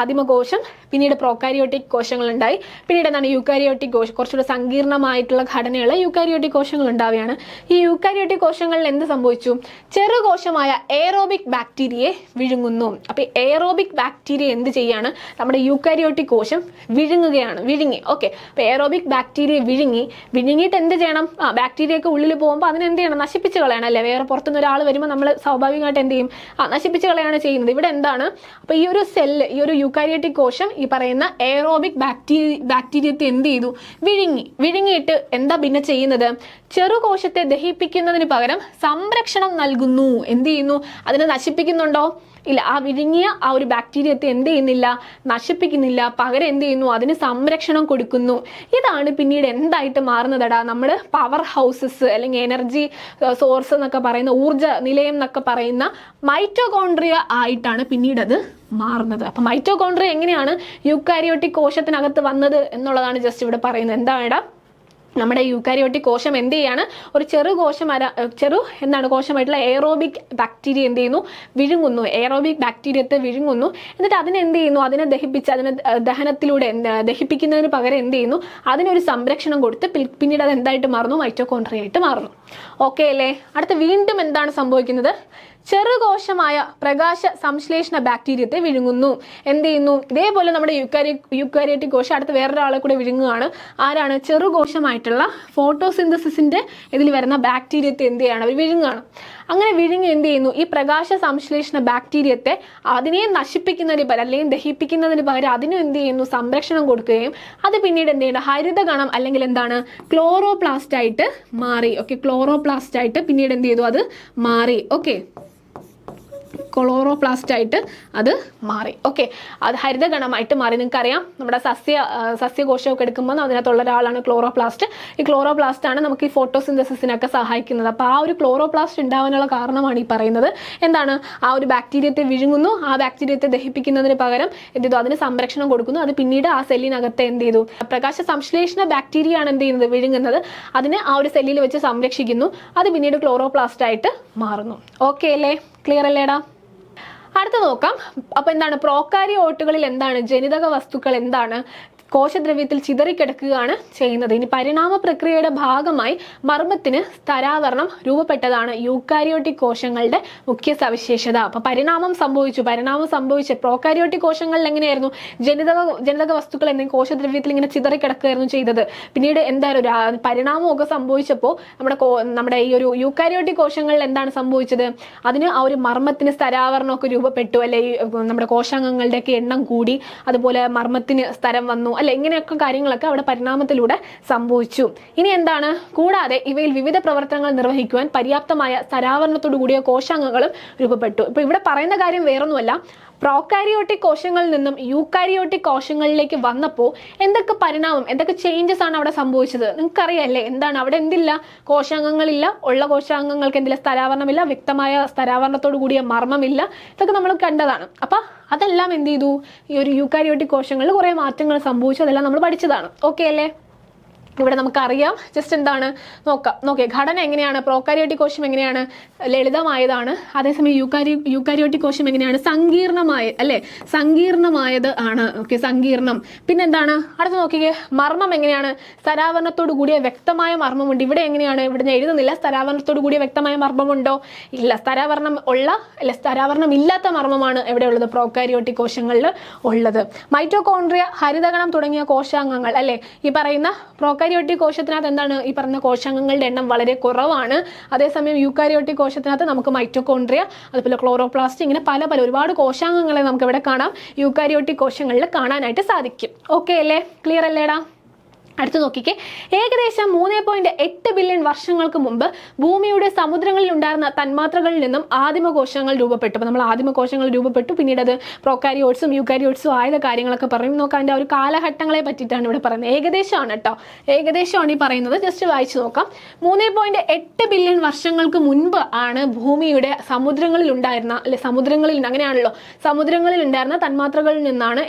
ആദിമകോശം, പിന്നീട് പ്രോകാരിയോട്ടിക് കോശങ്ങൾ ഉണ്ടായി, പിന്നീട് എന്താണ് യൂക്കാരിയോട്ടിക് കോശം, കുറച്ചുകൂടെ സങ്കീർണമായിട്ടുള്ള ഘടനയുള്ള യൂക്കാരിയോട്ടിക് കോശങ്ങൾ ഉണ്ടാവുകയാണ്. ഈ യൂക്കാരിയോട്ടിക് കോശങ്ങളിൽ എന്ത് സംഭവിച്ചു? ചെറുകോശമായ എയറോബിക് ബാക്ടീരിയയെ വിഴുങ്ങുന്നു. അപ്പോൾ എയറോബിക് ബാക്ടീരിയ എന്ത് ചെയ്യാണ്? നമ്മുടെ യൂക്കാരിയോട്ടിക് കോശം വിഴുങ്ങി. ഓക്കെ, അപ്പോൾ എയറോബിക് ബാക്ടീരിയ വിഴുങ്ങിയിട്ട് എന്ത് ചെയ്യണം? ബാക്ടീരിയയൊക്കെ ഉള്ളിൽ പോകുമ്പോൾ അതിനെ എന്ത് ചെയ്യണം? നശിപ്പിച്ച് കളയണം അല്ലേ? വേറെ പുറത്തുനിന്ന് ഒരാൾ വരുമ്പോൾ നമ്മൾ സ്വാഭാവികമായിട്ട് എന്ത് ചെയ്യും? നശിപ്പിച്ച് കളയാണ് ചെയ്യുന്നത്. ഇവിടെ എന്താണ്? അപ്പോൾ ഈ ഒരു സെല്ല്, ഈ ഒരു യൂക്കാരിയോട്ടിക് കോശം ഈ പറയുന്ന എയറോബിക് ബാക്ടീരിയത്തെ എന്ത് ചെയ്തു? വിഴുങ്ങിയിട്ട് എന്താ പിന്നെ ചെയ്യുന്നത്? ചെറുകോശത്തെ ദഹിപ്പിക്കുന്നതിന് പകരം സംരക്ഷണം നൽകുന്നു. എന്ത് ചെയ്യുന്നു? അതിനെ നശിപ്പിക്കുന്നുണ്ടോ? ഇല്ല. ആ വിഴുങ്ങിയ ആ ഒരു ബാക്ടീരിയത്തെ എന്ത് ചെയ്യുന്നില്ല? നശിപ്പിക്കുന്നില്ല. പകരം എന്ത് ചെയ്യുന്നു? അതിന് സംരക്ഷണം കൊടുക്കുന്നു. ഇതാണ് പിന്നീട് എന്തായിട്ട് മാറുന്നതടാ? നമ്മുടെ പവർ ഹൗസസ് അല്ലെങ്കിൽ എനർജി സോഴ്സ് എന്നൊക്കെ പറയുന്ന, ഊർജ്ജ നിലയം എന്നൊക്കെ പറയുന്ന മൈറ്റോകോൺട്രിയ ആയിട്ടാണ് പിന്നീട് അത് മാറുന്നത്. അപ്പം മൈറ്റോകോൺട്രിയ എങ്ങനെയാണ് യൂക്കാരിയോട്ടിക് കോശത്തിനകത്ത് വന്നത് എന്നുള്ളതാണ് ജസ്റ്റ് ഇവിടെ പറയുന്നത്. എന്താണ്? നമ്മുടെ യൂക്കാരിയോട്ടിക് കോശം എന്ത് ചെയ്യാണ്? ഒരു കോശമായിട്ടുള്ള എയറോബിക് ബാക്ടീരിയ എന്ത് ചെയ്യുന്നു? വിഴുങ്ങുന്നു. എയറോബിക് ബാക്ടീരിയത്തെ വിഴുങ്ങുന്നു. എന്നിട്ട് അതിനെന്ത് ചെയ്യുന്നു? അതിനെ ദഹനത്തിലൂടെ ദഹിപ്പിക്കുന്നതിന് പകരം എന്ത് ചെയ്യുന്നു? അതിനൊരു സംരക്ഷണം കൊടുത്ത് പിന്നീട് അത് എന്തായിട്ട് മാറുന്നു? മൈറ്റോകോൺട്രിയ ആയിട്ട് മാറുന്നു. ഓക്കെ അല്ലേ? അടുത്ത വീണ്ടും എന്താണ് സംഭവിക്കുന്നത്? ചെറുകോശമായ പ്രകാശ സംശ്ലേഷണ ബാക്ടീരിയത്തെ വിഴുങ്ങുന്നു. എന്ത് ചെയ്യുന്നു? ഇതേപോലെ നമ്മുടെ യൂക്കാരിയോട്ടിക് കോശം അടുത്ത് വേറൊരാളെ കൂടെ വിഴുങ്ങുകയാണ്. ആരാണ്? ചെറുകോശമായിട്ടുള്ള ഫോട്ടോസിന്തസിന്റെ ഇതിൽ വരുന്ന ബാക്ടീരിയത്തെ എന്ത് ചെയ്യാണ്? അവർ വിഴുങ്ങുകയാണ്. അങ്ങനെ വിഴുങ്ങി എന്ത് ചെയ്യുന്നു? ഈ പ്രകാശ സംശ്ലേഷണ ബാക്ടീരിയത്തെ അതിനെ നശിപ്പിക്കുന്നതിന് പകരം അല്ലെങ്കിൽ ദഹിപ്പിക്കുന്നതിന് പകരം അതിനും എന്ത് ചെയ്യുന്നു? സംരക്ഷണം കൊടുക്കുകയും അത് പിന്നീട് എന്ത് ചെയ്യണം? ഹരിതകണം അല്ലെങ്കിൽ എന്താണ്? ക്ലോറോപ്ലാസ്റ്റ് ആയിട്ട് മാറി. ഓക്കെ, ക്ലോറോപ്ലാസ്റ്റ് ആയിട്ട് പിന്നീട് എന്ത് ചെയ്തു? അത് മാറി. ഓക്കെ, ക്ലോറോപ്ലാസ്റ്റ് ആയിട്ട് അത് മാറി. ഓക്കെ, അത് ഹരിതഗണമായിട്ട് മാറി. നിങ്ങൾക്കറിയാം, നമ്മുടെ സസ്യകോശമൊക്കെ എടുക്കുമ്പോൾ അതിനകത്തുള്ള ഒരാളാണ് ക്ലോറോപ്ലാസ്റ്റ്. ഈ ക്ലോറോപ്ലാസ്റ്റ് ആണ് നമുക്ക് ഈ ഫോട്ടോസിന്തസിസിനൊക്കെ സഹായിക്കുന്നത്. അപ്പോൾ ആ ഒരു ക്ലോറോപ്ലാസ്റ്റ് ഉണ്ടാവാനുള്ള കാരണമാണ് ഈ പറയുന്നത്. എന്താണ്? ആ ഒരു ബാക്ടീരിയത്തെ വിഴുങ്ങുന്നു. ആ ബാക്ടീരിയത്തെ ദഹിപ്പിക്കുന്നതിന് പകരം എന്ത് ചെയ്തു? അതിന് സംരക്ഷണം കൊടുക്കുന്നു. അത് പിന്നീട് ആ സെല്ലിനകത്തെ എന്ത് ചെയ്തു? പ്രകാശ സംശ്ലേഷണ ബാക്ടീരിയ ആണ് എന്ത് ചെയ്യുന്നത്? വിഴുങ്ങുന്നത്. അതിനെ ആ ഒരു സെല്ലിൽ വെച്ച് സംരക്ഷിക്കുന്നു. അത് പിന്നീട് ക്ലോറോപ്ലാസ്റ്റ് ആയിട്ട് മാറുന്നു. ഓക്കെ അല്ലേ? ക്ലിയർ അല്ലേടാ? അടുത്ത നോക്കാം. അപ്പോൾ എന്താണ്? പ്രോകാരിയോട്ടുകളിൽ എന്താണ്? ജനിതക വസ്തുക്കൾ എന്താണ്? കോശദ്രവ്യത്തിൽ ചിതറിക്കിടക്കുകയാണ് ചെയ്യുന്നത്. ഇനി പരിണാമ പ്രക്രിയയുടെ ഭാഗമായി മർമ്മത്തിന് സ്ഥരാവരണം രൂപപ്പെട്ടതാണ് യൂക്കാരിയോട്ടിക് കോശങ്ങളുടെ മുഖ്യ സവിശേഷത. അപ്പോൾ പരിണാമം സംഭവിച്ച പ്രോകാരിയോട്ടിക് കോശങ്ങളിൽ എങ്ങനെയായിരുന്നു? ജനിതക വസ്തുക്കൾ എന്തെങ്കിലും കോശദ്രവ്യത്തിൽ ഇങ്ങനെ ചിതറിക്കിടക്കുകയായിരുന്നു ചെയ്തത്. പിന്നീട് എന്തായാലും പരിണാമമൊക്കെ സംഭവിച്ചപ്പോൾ നമ്മുടെ ഈ ഒരു യൂക്കാരിയോട്ടിക് കോശങ്ങളിൽ എന്താണ് സംഭവിച്ചത്? അതിന് ആ ഒരു മർമ്മത്തിന് സ്ഥരാവരണമൊക്കെ രൂപപ്പെട്ടു, അല്ലെ നമ്മുടെ കോശാംഗങ്ങളുടെയൊക്കെ എണ്ണം കൂടി, അതുപോലെ മർമ്മത്തിന് സ്ഥരം വന്നു, അല്ലെ ഇങ്ങനെയൊക്കെ കാര്യങ്ങളൊക്കെ അവിടെ പരിണാമത്തിലൂടെ സംഭവിച്ചു. ഇനി എന്താണ്? കൂടാതെ ഇവയിൽ വിവിധ പ്രവർത്തനങ്ങൾ നിർവഹിക്കുവാൻ പര്യാപ്തമായ സ്ഥരാവരണത്തോടു കൂടിയ കോശാംഗങ്ങളും രൂപപ്പെട്ടു. ഇപ്പൊ ഇവിടെ പറയുന്ന കാര്യം വേറൊന്നുമല്ല, പ്രോകാരിയോട്ടിക് കോശങ്ങളിൽ നിന്നും യൂക്കാരിയോട്ടിക് കോശങ്ങളിലേക്ക് വന്നപ്പോൾ എന്തൊക്കെ പരിണാമം, എന്തൊക്കെ ചേഞ്ചസ് ആണ് അവിടെ സംഭവിച്ചത്? നിങ്ങൾക്കറിയാമല്ലേ? എന്താണ്? അവിടെ എന്തില്ല? കോശാംഗങ്ങളില്ല. ഉള്ള കോശാംഗങ്ങൾക്ക് എന്തില്ല? സ്ഥരാവരണമില്ല. വ്യക്തമായ സ്ഥരാവരണത്തോടു കൂടിയ മർമ്മമില്ല. ഇതൊക്കെ നമ്മൾ കണ്ടതാണ്. അപ്പം അതെല്ലാം എന്ത് ചെയ്തു? ഈ ഒരു യൂക്കാരിയോട്ടിക് കോശങ്ങളിൽ കുറേ മാറ്റങ്ങൾ സംഭവിച്ചു. അതെല്ലാം നമ്മൾ പഠിച്ചതാണ്. ഓക്കെ അല്ലേ? ഇവിടെ നമുക്കറിയാം ജസ്റ്റ് എന്താണ് നോക്കേ ഘടന എങ്ങനെയാണ്, പ്രോകാരിയോട്ടിക് കോശം എങ്ങനെയാണ്, ലളിതമായതാണ്. അതേസമയം യൂക്കാരിയോട്ടിക് കോശം എങ്ങനെയാണ്, സങ്കീർണമായത് ആണ്. ഓക്കെ, സങ്കീർണം. പിന്നെന്താണ് അടുത്ത് നോക്കിക്കേ, മർമ്മം എങ്ങനെയാണ്, സ്ഥരാവരണത്തോട് കൂടിയ വ്യക്തമായ മർമ്മമുണ്ട്. ഇവിടെ എങ്ങനെയാണ്, ഇവിടുന്ന് എഴുതുന്നില്ല, സ്ഥരാവരണത്തോട് കൂടിയ വ്യക്തമായ മർമ്മമുണ്ടോ, ഇല്ല. സ്ഥരാവരണം ഇല്ലാത്ത മർമ്മമാണ് എവിടെയുള്ളത്, പ്രോകാരിയോട്ടിക് കോശങ്ങളിൽ ഉള്ളത്. മൈറ്റോകോൺട്രിയ, ഹരിതകണം തുടങ്ങിയ കോശാംഗങ്ങൾ അല്ലെ, ഈ പറയുന്ന പ്രോകാരിയോട്ടിക് കോശത്തിനകത്ത് എന്താണ്, ഈ പറഞ്ഞ കോശാംഗങ്ങളുടെ എണ്ണം വളരെ കുറവാണ്. അതേസമയം യൂക്കാരിയോട്ടിക് കോശത്തിനകത്ത് നമുക്ക് മൈറ്റോകോൺട്രിയ, അതുപോലെ ക്ലോറോപ്ലാസ്റ്റ്, ഇങ്ങനെ പല ഒരുപാട് കോശാംഗങ്ങളെ നമുക്ക് ഇവിടെ കാണാം, യൂക്കാരിയോട്ടിക് കോശങ്ങളിൽ കാണാനായിട്ട് സാധിക്കും. ഓക്കെ അല്ലേ, ക്ലിയർ അല്ലേടാ? അടുത്ത് നോക്കിക്കേ, ഏകദേശം 3.8 ബില്യൺ വർഷങ്ങൾക്ക് മുമ്പ് ഭൂമിയുടെ സമുദ്രങ്ങളിൽ ഉണ്ടായിരുന്ന തന്മാത്രകളിൽ നിന്നും ആദിമകോശങ്ങൾ രൂപപ്പെട്ടു. അപ്പോൾ നമ്മൾ ആദിമകോശങ്ങൾ രൂപപ്പെട്ടു, പിന്നീട് അത് പ്രോകാരിയോട്സും യൂക്കാരിയോട്സും ആയ കാര്യങ്ങളൊക്കെ പറയും. നോക്കാം, അതിൻ്റെ ഒരു കാലഘട്ടങ്ങളെ പറ്റിയിട്ടാണ് ഇവിടെ പറയുന്നത്. ഏകദേശമാണ് കേട്ടോ, ഏകദേശമാണ് ഈ പറയുന്നത്. ജസ്റ്റ് വായിച്ചു നോക്കാം. 3.8 ബില്യൺ വർഷങ്ങൾക്ക് മുൻപ് ആണ് ഭൂമിയുടെ സമുദ്രങ്ങളിൽ ഉണ്ടായിരുന്ന, സമുദ്രങ്ങളിൽ അങ്ങനെയാണല്ലോ, സമുദ്രങ്ങളിൽ ഉണ്ടായിരുന്ന തന്മാത്രകളിൽ നിന്നാണ്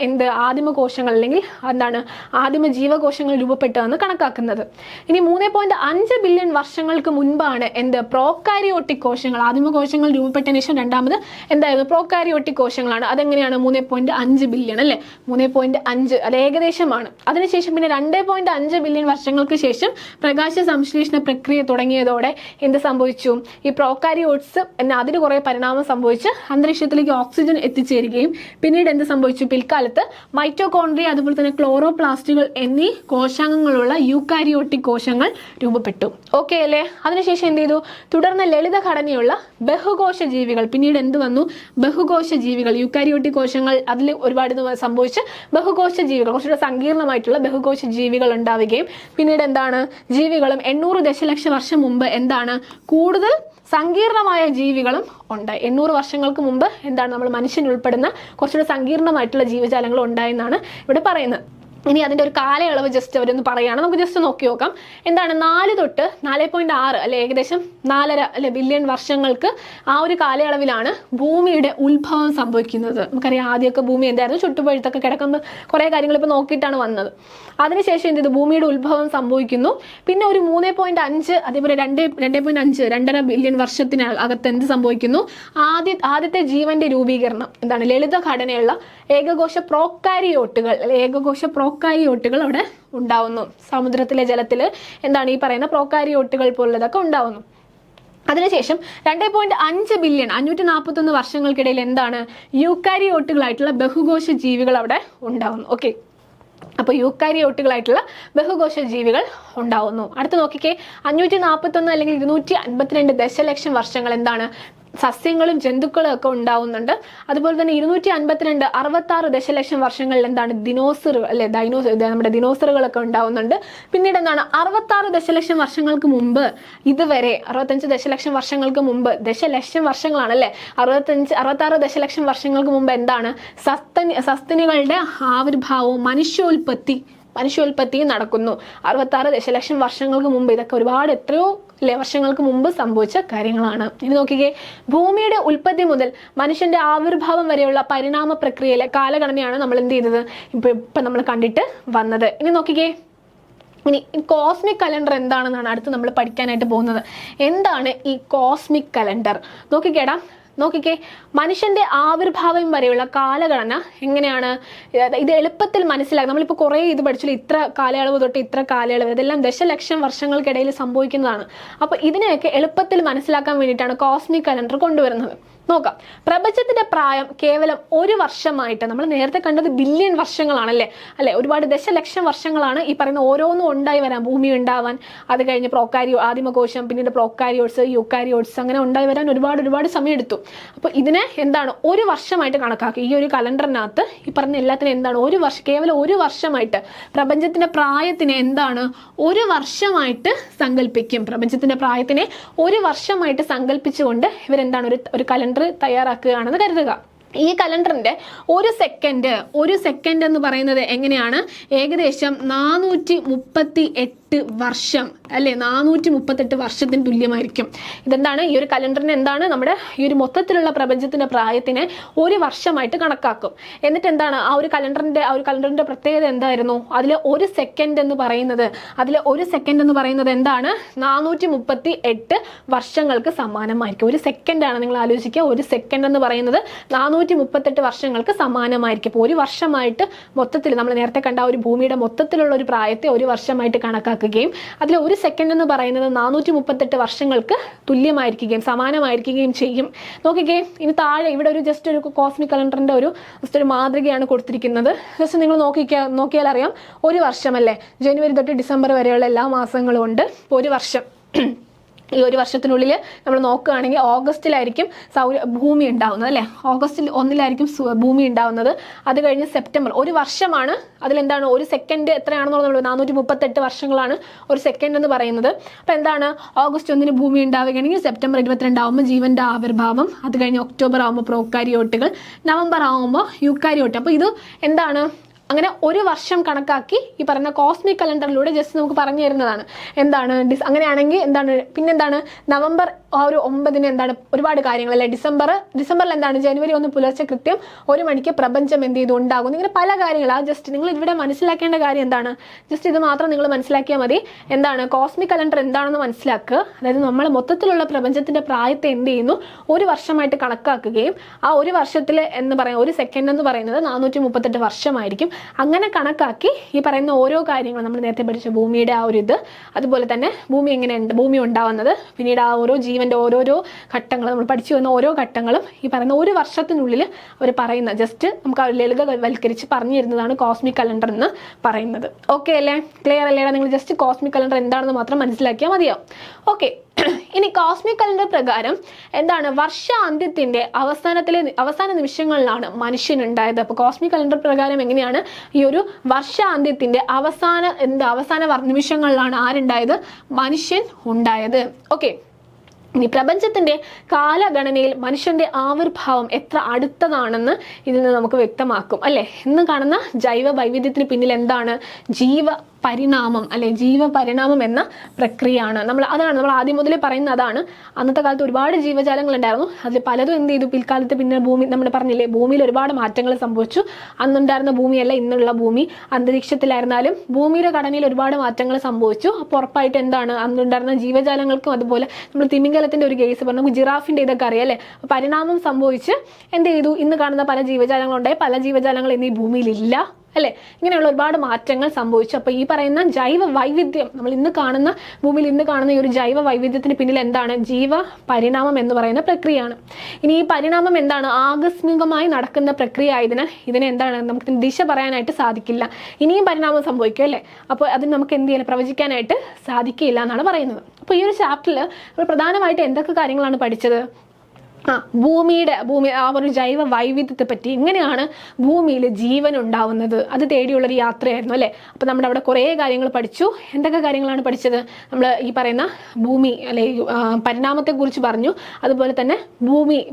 ആദിമകോശങ്ങൾ അല്ലെങ്കിൽ എന്താണ് ആദിമ ജീവകോശങ്ങൾ രൂപപ്പെട്ടതെന്ന് കണക്കാക്കുന്നത്. ഇനി 3.5 ബില്യൺ വർഷങ്ങൾക്ക് മുൻപാണ് പ്രോകാരിയോട്ടിക് കോശങ്ങൾ, ആദിമകോശങ്ങൾ രൂപപ്പെട്ടതിന് ശേഷം രണ്ടാമത് എന്തായിരുന്നു, പ്രോകാരിയോട്ടിക് കോശങ്ങളാണ്. അതെങ്ങനെയാണ് 3.5 ബില്യൺ അല്ലെ, 3.5 അത് ഏകദേശമാണ്. അതിനുശേഷം പിന്നെ 2.5 ബില്യൺ വർഷങ്ങൾക്ക് ശേഷം പ്രകാശ സംശ്ലേഷണ പ്രക്രിയ തുടങ്ങിയതോടെ എന്ത് സംഭവിച്ചു, ഈ പ്രോകാരിയോട്സ് അതിന് കുറെ പരിണാമം സംഭവിച്ച് അന്തരീക്ഷത്തിലേക്ക് ഓക്സിജൻ എത്തിച്ചേരുകയും പിന്നീട് എന്ത് സംഭവിച്ചു, പിൽക്കാലത്ത് മൈറ്റോകോൺട്രിയ അതുപോലെ തന്നെ ക്ലോറോപ്ലാസ്റ്റുകൾ എന്നീ കോശാംഗങ്ങളുള്ള യൂക്കാരിയോട്ടിക് കോശങ്ങൾ രൂപപ്പെട്ടു. ഓക്കെ അല്ലേ? അതിനുശേഷം എന്ത് ചെയ്തു, തുടർന്ന് ലളിത ഘടനയുള്ള ബഹുകോശ ജീവികൾ, പിന്നീട് എന്ത് വന്നു, ബഹുകോശ ജീവികൾ, യൂക്കാരിയോട്ടിക് കോശങ്ങൾ അതിൽ ഒരുപാട് സംഭവിച്ച് ബഹുകോശ ജീവികൾ, കുറച്ചുകൂടെ സങ്കീർണമായിട്ടുള്ള ബഹുകോശ ജീവികൾ ഉണ്ടാവുകയും പിന്നീട് എന്താണ്, ജീവികളും 800 ദശലക്ഷം വർഷം മുമ്പ് എന്താണ്, കൂടുതൽ സങ്കീർണമായ ജീവികളും ഉണ്ട്. 800 വർഷങ്ങൾക്ക് മുമ്പ് എന്താണ്, നമ്മൾ മനുഷ്യൻ ഉൾപ്പെടുന്ന കുറച്ചുകൂടെ സങ്കീർണമായിട്ടുള്ള ജീവജാലങ്ങൾ ഉണ്ടായെന്നാണ് ഇവിടെ പറയുന്നത്. ഇനി അതിൻ്റെ ഒരു കാലയളവ് ജസ്റ്റ് അവരൊന്ന് പറയുകയാണ്, നമുക്ക് ജസ്റ്റ് നോക്കി നോക്കാം. എന്താണ്, 4 തൊട്ട് 4.6 അല്ലെ, ഏകദേശം 4.5 അല്ലെ ബില്യൺ വർഷങ്ങൾക്ക് ആ ഒരു കാലയളവിലാണ് ഭൂമിയുടെ ഉത്ഭവം സംഭവിക്കുന്നത്. നമുക്കറിയാം ആദ്യമൊക്കെ ഭൂമി എന്തായിരുന്നു, ചുട്ടുപഴുത്തൊക്കെ കിടക്കുമ്പോൾ കുറേ കാര്യങ്ങൾ ഇപ്പോൾ നോക്കിയിട്ടാണ് വന്നത്. അതിനുശേഷം എന്ത് ചെയ്തു, ഭൂമിയുടെ ഉത്ഭവം സംഭവിക്കുന്നു. പിന്നെ ഒരു 3.5 അതേപോലെ 2.5 ബില്യൺ വർഷത്തിനകത്ത് എന്ത് സംഭവിക്കുന്നു, ആദ്യത്തെ ജീവന്റെ രൂപീകരണം എന്താണ്, ലളിത ഘടനയുള്ള ഏകകോശ പ്രോകാരിയോട്ടുകൾ അവിടെ ഉണ്ടാവുന്നു. സമുദ്രത്തിലെ ജലത്തിൽ എന്താണ് ഈ പറയുന്ന പ്രോകാരിയോട്ടുകൾ പോലുള്ളതൊക്കെ ഉണ്ടാവുന്നു. അതിനുശേഷം 2.5 ബില്യൺ 541 വർഷങ്ങൾക്കിടയിൽ എന്താണ്, യൂക്കാരിയോട്ടുകളായിട്ടുള്ള ബഹുകോശ ജീവികൾ അവിടെ ഉണ്ടാവുന്നു. ഓക്കെ, അപ്പോൾ യൂക്കാരിയോട്ടുകളായിട്ടുള്ള ബഹുകോശ ജീവികൾ ഉണ്ടാവുന്നു. അടുത്ത് നോക്കിക്കേ, 541 അല്ലെങ്കിൽ 252 ദശലക്ഷം വർഷങ്ങൾ എന്താണ്, സസ്യങ്ങളും ജന്തുക്കളും ഒക്കെ ഉണ്ടാവുന്നുണ്ട്. അതുപോലെ തന്നെ 252 66 ദശലക്ഷം വർഷങ്ങളിൽ എന്താണ്, നമ്മുടെ ദിനോസറുകളൊക്കെ ഉണ്ടാവുന്നുണ്ട്. പിന്നീട് എന്താണ്, 66 ദശലക്ഷം വർഷങ്ങൾക്ക് മുമ്പ് ഇതുവരെ 65 ദശലക്ഷം വർഷങ്ങൾക്ക് മുമ്പ്, ദശലക്ഷം വർഷങ്ങളാണല്ലേ, 66 ദശലക്ഷം വർഷങ്ങൾക്ക് മുമ്പ് എന്താണ്, സസ്തനികളുടെ ആവിർഭാവവും മനുഷ്യോൽപത്തിയും നടക്കുന്നു. 66 ദശലക്ഷം വർഷങ്ങൾക്ക് മുമ്പ്. ഇതൊക്കെ ഒരുപാട് എത്രയോ വർഷങ്ങൾക്ക് മുമ്പ് സംഭവിച്ച കാര്യങ്ങളാണ്. ഇനി നോക്കിക്കേ, ഭൂമിയുടെ ഉൽപ്പത്തി മുതൽ മനുഷ്യന്റെ ആവിർഭാവം വരെയുള്ള പരിണാമ പ്രക്രിയയിലെ കാലഘടനയാണ് നമ്മൾ എന്ത് ചെയ്തത്, ഇപ്പൊ നമ്മൾ കണ്ടിട്ട് വന്നത്. ഇനി നോക്കിക്കേ, ഇനി കോസ്മിക് കലണ്ടർ എന്താണെന്നാണ് അടുത്ത് നമ്മൾ പഠിക്കാനായിട്ട് പോകുന്നത്. എന്താണ് ഈ കോസ്മിക് കലണ്ടർ? നോക്കിക്കേ, മനുഷ്യന്റെ ആവിർഭാവം വരെയുള്ള കാലഘടന എങ്ങനെയാണ്, ഇത് എളുപ്പത്തിൽ മനസ്സിലാക്കാം. നമ്മളിപ്പോൾ കുറേ ഇത് പഠിച്ചില്ല, ഇത്ര കാലയളവ് തൊട്ട് ഇത്ര കാലയളവ്, ഇതെല്ലാം ദശലക്ഷം വർഷങ്ങൾക്കിടയിൽ സംഭവിക്കുന്നതാണ്. അപ്പോൾ ഇതിനെയൊക്കെ എളുപ്പത്തിൽ മനസ്സിലാക്കാൻ വേണ്ടിയിട്ടാണ് കോസ്മിക് കലണ്ടർ കൊണ്ടുവരുന്നത്. നോക്കാം, പ്രപഞ്ചത്തിന്റെ പ്രായം കേവലം 1 വർഷമായിട്ട്, നമ്മൾ നേരത്തെ കണ്ടത് ബില്യൺ വർഷങ്ങളാണല്ലേ, അല്ലെ, ഒരുപാട് ദശലക്ഷം വർഷങ്ങളാണ് ഈ പറയുന്ന ഓരോന്നും ഉണ്ടായി വരാൻ, ഭൂമി ഉണ്ടാവാൻ, അത് കഴിഞ്ഞ് ആദിമകോശം, പിന്നീട് പ്രോകാരിയോട്സ്, യൂക്കാരിയോട്സ്, അങ്ങനെ ഉണ്ടായി വരാൻ ഒരുപാട് സമയം എടുത്തു. അപ്പോൾ ഇതിനെ എന്താണ് 1 വർഷമായിട്ട് കണക്കാക്കി. ഈ ഒരു കലണ്ടറിനകത്ത് ഈ പറഞ്ഞ എല്ലാത്തിനും എന്താണ് കേവലം 1 വർഷമായിട്ട് പ്രപഞ്ചത്തിന്റെ പ്രായത്തിനെ എന്താണ് 1 വർഷമായിട്ട് സങ്കല്പിക്കും. പ്രപഞ്ചത്തിന്റെ പ്രായത്തിനെ 1 വർഷമായിട്ട് സങ്കല്പിച്ചുകൊണ്ട് ഇവരെന്താണ് ഒരു കലണ്ടർ തയ്യാറാക്കുകയാണെന്ന് കരുതുക. ഈ കലണ്ടറിന്റെ ഒരു സെക്കൻഡ് എന്ന് പറയുന്നത് എങ്ങനെയാണ്, ഏകദേശം 438 വർഷം അല്ലേ, 438 വർഷത്തിന് തുല്യമായിരിക്കും. ഇതെന്താണ്, ഈ ഒരു കലണ്ടറിന് എന്താണ്, നമ്മുടെ ഈ ഒരു മൊത്തത്തിലുള്ള പ്രപഞ്ചത്തിന്റെ പ്രായത്തിനെ ഒരു വർഷമായിട്ട് കണക്കാക്കും. എന്നിട്ട് എന്താണ് ആ ഒരു കലണ്ടറിന്റെ പ്രത്യേകത എന്തായിരുന്നു, അതിലെ ഒരു സെക്കൻഡ് എന്ന് പറയുന്നത് എന്താണ്, 438 വർഷങ്ങൾക്ക് സമാനമായിരിക്കും. ഒരു സെക്കൻഡാണ്, നിങ്ങൾ ആലോചിക്കുക, ഒരു സെക്കൻഡ് എന്ന് പറയുന്നത് 438 വർഷങ്ങൾക്ക് സമാനമായിരിക്കും. അപ്പോൾ ഒരു വർഷമായിട്ട് മൊത്തത്തിൽ നമ്മൾ നേരത്തെ കണ്ട ഒരു ഭൂമിയുടെ മൊത്തത്തിലുള്ള ഒരു പ്രായത്തെ ഒരു വർഷമായിട്ട് കണക്കാക്കുകയും അതിൽ ഒരു സെക്കൻഡ് എന്ന് പറയുന്നത് 438 വർഷങ്ങൾക്ക് തുല്യമായിരിക്കുകയും സമാനമായിരിക്കുകയും ചെയ്യും. നോക്കിക്കേ, ഇനി താഴെ ഇവിടെ ഒരു ജസ്റ്റ് ഒരു കോസ്മിക് കലണ്ടറിന്റെ ഒരു മാതൃകയാണ് കൊടുത്തിരിക്കുന്നത്. ജസ്റ്റ് നിങ്ങൾ നോക്കിയാൽ അറിയാം, ഒരു വർഷമല്ലേ, ജനുവരി തൊട്ട് ഡിസംബർ വരെയുള്ള എല്ലാ മാസങ്ങളും ഉണ്ട്. ഇപ്പോൾ ഒരു വർഷം, ഈ ഒരു വർഷത്തിനുള്ളിൽ നമ്മൾ നോക്കുകയാണെങ്കിൽ ഓഗസ്റ്റിലായിരിക്കും ഭൂമി ഉണ്ടാവുന്നത് അല്ലേ, ഓഗസ്റ്റിൽ 1 ഭൂമി ഉണ്ടാവുന്നത്. അത് കഴിഞ്ഞ് സെപ്റ്റംബർ, ഒരു വർഷമാണ്. അതിലെന്താണ് ഒരു സെക്കൻഡ് എത്രയാണെന്നുള്ളത് 438 വർഷങ്ങളാണ് ഒരു സെക്കൻഡ് എന്ന് പറയുന്നത്. അപ്പോൾ എന്താണ്, ഓഗസ്റ്റ് 1 ഭൂമി ഉണ്ടാവുകയാണെങ്കിൽ സെപ്റ്റംബർ 22 ആകുമ്പോൾ ജീവന്റെ ആവിർഭാവം, അത് കഴിഞ്ഞ് ഒക്ടോബർ ആകുമ്പോൾ പ്രോകാരിയോട്ടുകൾ, നവംബർ ആകുമ്പോൾ യൂക്കാരിയോട്ട്. അപ്പോൾ ഇത് എന്താണ്, അങ്ങനെ ഒരു വർഷം കണക്കാക്കി ഈ പറയുന്ന കോസ്മിക് കലണ്ടറിലൂടെ ജസ്റ്റ് നമുക്ക് പറഞ്ഞു തരുന്നതാണ്. എന്താണ് അങ്ങനെയാണെങ്കിൽ എന്താണ്, പിന്നെന്താണ് നവംബർ ആ ഒരു 9 എന്താണ് ഒരുപാട് കാര്യങ്ങൾ അല്ലേ, ഡിസംബറിൽ എന്താണ് ജനുവരി 1 പുലർച്ചെ കൃത്യം 1 മണിക്ക് പ്രപഞ്ചം എന്ത് ചെയ്തു ഉണ്ടാകുന്നു. ഇങ്ങനെ പല കാര്യങ്ങൾ. ആ ജസ്റ്റ് നിങ്ങൾ ഇവിടെ മനസ്സിലാക്കേണ്ട കാര്യം എന്താണ്, ജസ്റ്റ് ഇത് മാത്രം നിങ്ങൾ മനസ്സിലാക്കിയാൽ മതി. എന്താണ് കോസ്മിക് കലണ്ടർ എന്താണെന്ന് മനസ്സിലാക്കുക. അതായത് നമ്മൾ മൊത്തത്തിലുള്ള പ്രപഞ്ചത്തിന്റെ പ്രായത്തെ എന്ത് ചെയ്യുന്നു, ഒരു വർഷമായിട്ട് കണക്കാക്കുകയും ആ ഒരു വർഷത്തിൽ എന്ന് പറയുന്നത് ഒരു സെക്കൻഡ് എന്ന് പറയുന്നത് 438 വർഷമായിരിക്കും. അങ്ങനെ കണക്കാക്കി ഈ പറയുന്ന ഓരോ കാര്യങ്ങളും നമ്മൾ നേരത്തെ പഠിച്ച ഭൂമിയുടെ ആ ഒരു ഇത്, അതുപോലെ തന്നെ ഭൂമി ഉണ്ടാവുന്നത്, പിന്നീട് ആ ഓരോ ജീവന്റെ ഓരോരോ ഘട്ടങ്ങൾ നമ്മൾ പഠിച്ചു വന്ന ഓരോ ഘട്ടങ്ങളും ഈ പറയുന്ന ഒരു വർഷത്തിനുള്ളിൽ അവർ പറയുന്ന ജസ്റ്റ് നമുക്ക് ലളിതവൽക്കരിച്ച് പറഞ്ഞു തരുന്നതാണ് കോസ്മിക് കലണ്ടർ എന്ന് പറയുന്നത്. ഓക്കെ അല്ലേ, ക്ലിയർ അല്ലേടാ? നിങ്ങൾ ജസ്റ്റ് കോസ്മിക് കലണ്ടർ എന്താണെന്ന് മാത്രം മനസ്സിലാക്കിയാൽ മതിയാവും. ഓക്കെ, ഇനി കോസ്മിക് കലണ്ടർ പ്രകാരം എന്താണ്, വർഷാന്ത്യത്തിന്റെ അവസാന നിമിഷങ്ങളിലാണ് മനുഷ്യൻ ഉണ്ടായത്. അപ്പോൾ കോസ്മിക് കലണ്ടർ പ്രകാരം എങ്ങനെയാണ് ഈ ഒരു വർഷാന്ത്യത്തിന്റെ അവസാന നിമിഷങ്ങളിലാണ് ആരുണ്ടായത്, മനുഷ്യൻ ഉണ്ടായത്. ഓക്കെ, ഇനി പ്രപഞ്ചത്തിന്റെ കാലഗണനയിൽ മനുഷ്യന്റെ ആവിർഭാവം എത്ര അടുത്തതാണെന്ന് ഇതിൽ നിന്ന് നമുക്ക് വ്യക്തമാക്കും അല്ലെ. ഇന്ന് കാണുന്ന ജൈവ വൈവിധ്യത്തിന് പിന്നിൽ എന്താണ്, ജീവപരിണാമം എന്ന പ്രക്രിയയാണ്. നമ്മൾ ആദ്യം മുതലേ പറയുന്ന അതാണ്. അന്നത്തെ കാലത്ത് ഒരുപാട് ജീവജാലങ്ങൾ ഉണ്ടായിരുന്നു. അതിൽ പലതും എന്ത് ചെയ്തു, പിൽക്കാലത്ത് പിന്നെ ഭൂമി നമ്മൾ പറഞ്ഞില്ലേ, ഭൂമിയിൽ ഒരുപാട് മാറ്റങ്ങൾ സംഭവിച്ചു. അന്നുണ്ടായിരുന്ന ഭൂമിയല്ല ഇന്നുള്ള ഭൂമി. അന്തരീക്ഷത്തിലായിരുന്നാലും ഭൂമിയുടെ ഘടനയിൽ ഒരുപാട് മാറ്റങ്ങൾ സംഭവിച്ചു. അപ്പോൾ ഉറപ്പായിട്ട് എന്താണ്, അന്നുണ്ടായിരുന്ന ജീവജാലങ്ങൾക്കും അതുപോലെ നമ്മൾ തിമിംഗലത്തിന്റെ ഒരു കേസ് പറഞ്ഞു, നമുക്ക് ജിറാഫിന്റെ ഇതൊക്കെ അറിയാം അല്ലേ. പരിണാമം സംഭവിച്ച് എന്ത് ചെയ്തു, ഇന്ന് കാണുന്ന പല ജീവജാലങ്ങളുണ്ടായി. പല ജീവജാലങ്ങൾ ഇന്ന് ഈ ഭൂമിയിലില്ല അല്ലെ. ഇങ്ങനെയുള്ള ഒരുപാട് മാറ്റങ്ങൾ സംഭവിച്ചു. അപ്പോൾ ഈ പറയുന്ന ജൈവ വൈവിധ്യം, നമ്മൾ ഭൂമിയിൽ ഇന്ന് കാണുന്ന ഈ ഒരു ജൈവ വൈവിധ്യത്തിന് പിന്നിൽ എന്താണ്, ജീവ പരിണാമം എന്ന് പറയുന്ന പ്രക്രിയയാണ്. ഇനി ഈ പരിണാമം എന്താണ്, ആകസ്മികമായി നടക്കുന്ന പ്രക്രിയ ആയതിനാൽ ഇതിനെ എന്താണ്, നമുക്ക് ദിശ പറയാനായിട്ട് സാധിക്കില്ല. ഇനിയും പരിണാമം സംഭവിക്കും അല്ലേ. അപ്പോൾ അതിന് നമുക്ക് എന്ത് ചെയ്യാൻ, പ്രവചിക്കാനായിട്ട് സാധിക്കില്ല എന്നാണ് പറയുന്നത്. അപ്പോൾ ഈ ഒരു ചാപ്റ്ററിൽ നമ്മൾ പ്രധാനമായിട്ട് എന്തൊക്കെ കാര്യങ്ങളാണ് പഠിച്ചത്, ഭൂമി ആ ഒരു ജൈവ വൈവിധ്യത്തെ പറ്റി, എങ്ങനെയാണ് ഭൂമിയിൽ ജീവൻ ഉണ്ടാവുന്നത്, അത് തേടിയുള്ളൊരു യാത്രയായിരുന്നു അല്ലേ. അപ്പോൾ നമ്മുടെ അവിടെ കുറേ കാര്യങ്ങൾ പഠിച്ചു. എന്തൊക്കെ കാര്യങ്ങളാണ് പഠിച്ചത്, നമ്മൾ ഈ പറയുന്ന ഭൂമി അല്ലെ പരിണാമത്തെക്കുറിച്ച് പറഞ്ഞു. അതുപോലെ തന്നെ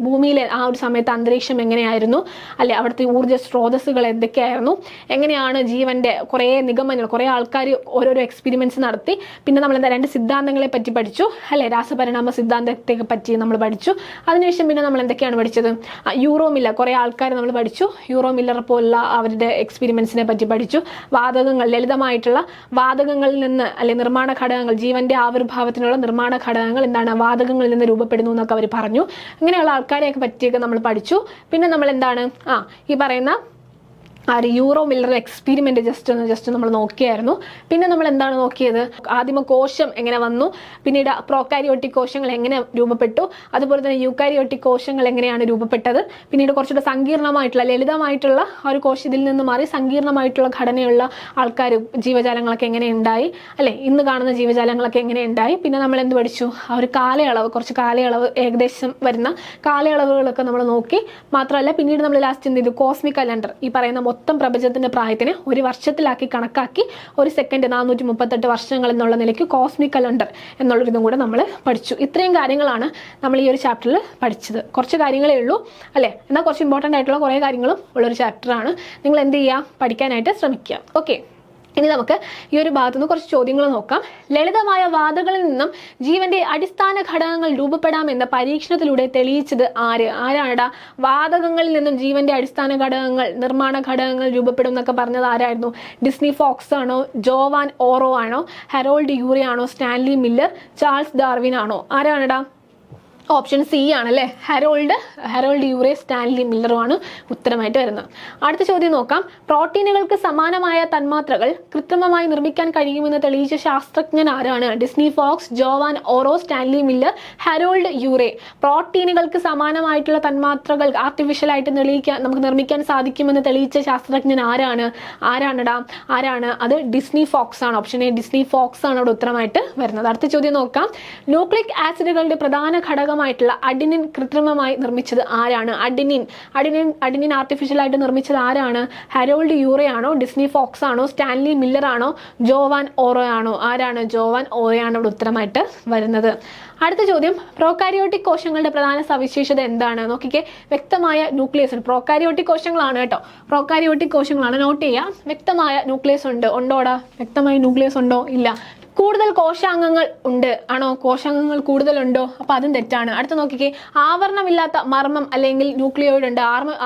ഭൂമിയിലെ ആ ഒരു സമയത്ത് അന്തരീക്ഷം എങ്ങനെയായിരുന്നു അല്ലെ, അവിടുത്തെ ഊർജ്ജ സ്രോതസ്സുകൾ എന്തൊക്കെയായിരുന്നു, എങ്ങനെയാണ് ജീവന്റെ കുറേ നിഗമനങ്ങൾ, കുറേ ആൾക്കാർ ഓരോരോ എക്സ്പെരിമെന്റ്സ് നടത്തി. പിന്നെ നമ്മൾ 2 സിദ്ധാന്തങ്ങളെ പറ്റി പഠിച്ചു അല്ലെ, രാസപരിണാമ സിദ്ധാന്തത്തെ പറ്റി നമ്മൾ പഠിച്ചു. അതിനുശേഷം പിന്നെ നമ്മൾ എന്തൊക്കെയാണ് പഠിച്ചത്, യൂറോ മില്ലർ, കുറേ ആൾക്കാർ നമ്മൾ പഠിച്ചു. യൂറോ മില്ലർ പോലുള്ള അവരുടെ എക്സ്പെരിമെന്റ്സിനെ പറ്റി പഠിച്ചു. ലളിതമായിട്ടുള്ള വാതകങ്ങളിൽ നിന്ന് അല്ലെ നിർമ്മാണ ഘടകങ്ങൾ, ജീവന്റെ ആവിർഭാവത്തിനുള്ള നിർമ്മാണ ഘടകങ്ങൾ എന്താണ്, വാതകങ്ങളിൽ നിന്ന് രൂപപ്പെടുന്നു എന്നൊക്കെ അവർ പറഞ്ഞു. ഇങ്ങനെയുള്ള ആൾക്കാരെയൊക്കെ പറ്റിയൊക്കെ നമ്മൾ പഠിച്ചു. പിന്നെ നമ്മൾ എന്താണ് ഈ പറയുന്ന ആ ഒരു യൂറോ മില്ലർ എക്സ്പെരിമെന്റ് ജസ്റ്റ് നമ്മൾ നോക്കിയായിരുന്നു. പിന്നെ നമ്മൾ എന്താണ് നോക്കിയത്, ആദിമ കോശം എങ്ങനെ വന്നു, പിന്നീട് പ്രോകാരിയോട്ടിക് കോശങ്ങൾ എങ്ങനെ രൂപപ്പെട്ടു, അതുപോലെ തന്നെ യൂക്കാരിയോട്ടിക് കോശങ്ങൾ എങ്ങനെയാണ് രൂപപ്പെട്ടത്, പിന്നീട് കുറച്ചുകൂടെ സങ്കീർണമായിട്ടുള്ള ലളിതമായിട്ടുള്ള ആ ഒരു കോശത്തിൽ നിന്ന് മാറി സങ്കീർണമായിട്ടുള്ള ഘടനയുള്ള ആൾക്കാർ, ജീവജാലങ്ങളൊക്കെ എങ്ങനെ ഉണ്ടായി അല്ലെ, ഇന്ന് കാണുന്ന ജീവജാലങ്ങളൊക്കെ എങ്ങനെ ഉണ്ടായി. പിന്നെ നമ്മൾ എന്ത് പഠിച്ചു, ആ ഒരു കുറച്ച് കാലയളവ് ഏകദേശം വരുന്ന കാലയളവുകളൊക്കെ നമ്മൾ നോക്കി. മാത്രമല്ല പിന്നീട് നമ്മൾ ലാസ്റ്റ് എന്ത് ചെയ്തു, കോസ്മിക് കലണ്ടർ ഈ പറയുന്ന മൊത്തം പ്രപഞ്ചത്തിന്റെ പ്രായത്തിനെ ഒരു വർഷത്തിലാക്കി കണക്കാക്കി, ഒരു സെക്കൻഡ് 438 വർഷങ്ങൾ എന്നുള്ള നിലയ്ക്ക് കോസ്മിക് കലണ്ടർ എന്നുള്ളൊരിതും കൂടെ നമ്മൾ പഠിച്ചു. ഇത്രയും കാര്യങ്ങളാണ് നമ്മൾ ഈ ഒരു ചാപ്റ്ററിൽ പഠിച്ചത്. കുറച്ച് കാര്യങ്ങളേ ഉള്ളൂ അല്ലേ, എന്നാൽ കുറച്ച് ഇമ്പോർട്ടൻ്റ് ആയിട്ടുള്ള കുറേ കാര്യങ്ങളും ഉള്ളൊരു ചാപ്റ്ററാണ്. നിങ്ങൾ എന്ത് ചെയ്യുക, പഠിക്കാനായിട്ട് ശ്രമിക്കുക. ഓക്കെ, ഇനി നമുക്ക് ഈ ഒരു ഭാഗത്തുനിന്ന് കുറച്ച് ചോദ്യങ്ങൾ നോക്കാം. ലളിതമായ വാതകളിൽ നിന്നും ജീവന്റെ അടിസ്ഥാന ഘടകങ്ങൾ രൂപപ്പെടാമെന്ന പരീക്ഷണത്തിലൂടെ തെളിയിച്ചത് ആരാണ്? വാതകങ്ങളിൽ നിന്നും ജീവന്റെ അടിസ്ഥാന ഘടകങ്ങൾ, നിർമ്മാണ ഘടകങ്ങൾ രൂപപ്പെടും എന്നൊക്കെ പറഞ്ഞത് ആരായിരുന്നു? ഡിസ്നി ഫോക്സ് ആണോ, ജോവാൻ ഓറോ ആണോ, ഹെറോൾഡ് യൂറെ ആണോ, സ്റ്റാൻലി മില്ലർ, ചാൾസ് ഡാർവിൻ ആണോ? ആരാണെടാ? ഓപ്ഷൻ സി ആണല്ലേ, ഹെറോൾഡ് യൂറെ, സ്റ്റാൻലി മില്ലറുമാണ് ഉത്തരമായിട്ട് വരുന്നത്. അടുത്ത ചോദ്യം നോക്കാം. പ്രോട്ടീനുകൾക്ക് സമാനമായ തന്മാത്രകൾ കൃത്രിമമായി നിർമ്മിക്കാൻ കഴിയുമെന്ന് തെളിയിച്ച ശാസ്ത്രജ്ഞൻ ആരാണ്? ഡിസ്നി Fox, Joan Oro, Stanley Miller, Harold Urey. പ്രോട്ടീനുകൾക്ക് സമാനമായിട്ടുള്ള തന്മാത്രകൾ ആർട്ടിഫിഷ്യലായിട്ട് നമുക്ക് നിർമ്മിക്കാൻ സാധിക്കുമെന്ന് തെളിയിച്ച ശാസ്ത്രജ്ഞൻ ആരാണ്? അത് ഡിസ്നി ഫോക്സ് ആണ്. ഓപ്ഷൻ എ, ഡിസ്നി ഫോക്സ് ആണ് അവിടെ ഉത്തരമായിട്ട് വരുന്നത്. അടുത്ത ചോദ്യം നോക്കാം. ന്യൂക്ലിക് ആസിഡുകളുടെ പ്രധാന ഘടകം അഡിനിൻ കൃത്രിമമായി നിർമ്മിച്ചത് ആരാണ്? അഡിനിൻ ആർട്ടിഫിഷ്യൽ ആയിട്ട് നിർമ്മിച്ചത് ആരാണ്? ഹെറോൾഡ് യൂറെ ആണോ, ഡിസ്നി ഫോക്സ് ആണോ, സ്റ്റാൻലി മില്ലർ ആണോ, ജോവാൻ ഓറോ ആണോ? ആരാണ്? ജോവാൻ ഓറോയാണ് ഇവിടെ ഉത്തരമായിട്ട് വരുന്നത്. അടുത്ത ചോദ്യം. പ്രോകാരിയോട്ടിക് കോശങ്ങളുടെ പ്രധാന സവിശേഷത എന്താണ്? നോക്കിക്കേ, വ്യക്തമായ ന്യൂക്ലിയസ് ഉണ്ട്. പ്രോകാരിയോട്ടിക് കോശങ്ങളാണ് കേട്ടോ, പ്രോകാരിയോട്ടിക് കോശങ്ങളാണ്. നോട്ട് ചെയ്യാം. വ്യക്തമായ ന്യൂക്ലിയസ് ഉണ്ട്. ഉണ്ടോടാ? വ്യക്തമായ ന്യൂക്ലിയസ് ഉണ്ടോ? ഇല്ല. കൂടുതൽ കോശാംഗങ്ങൾ ഉണ്ട് ആണോ? കോശാംഗങ്ങൾ കൂടുതലുണ്ടോ? അപ്പൊ അതും തെറ്റാണ്. അടുത്ത നോക്കിക്കേ, ആവരണമില്ലാത്ത മർമ്മം അല്ലെങ്കിൽ ന്യൂക്ലിയോയിഡ് ഉണ്ട്.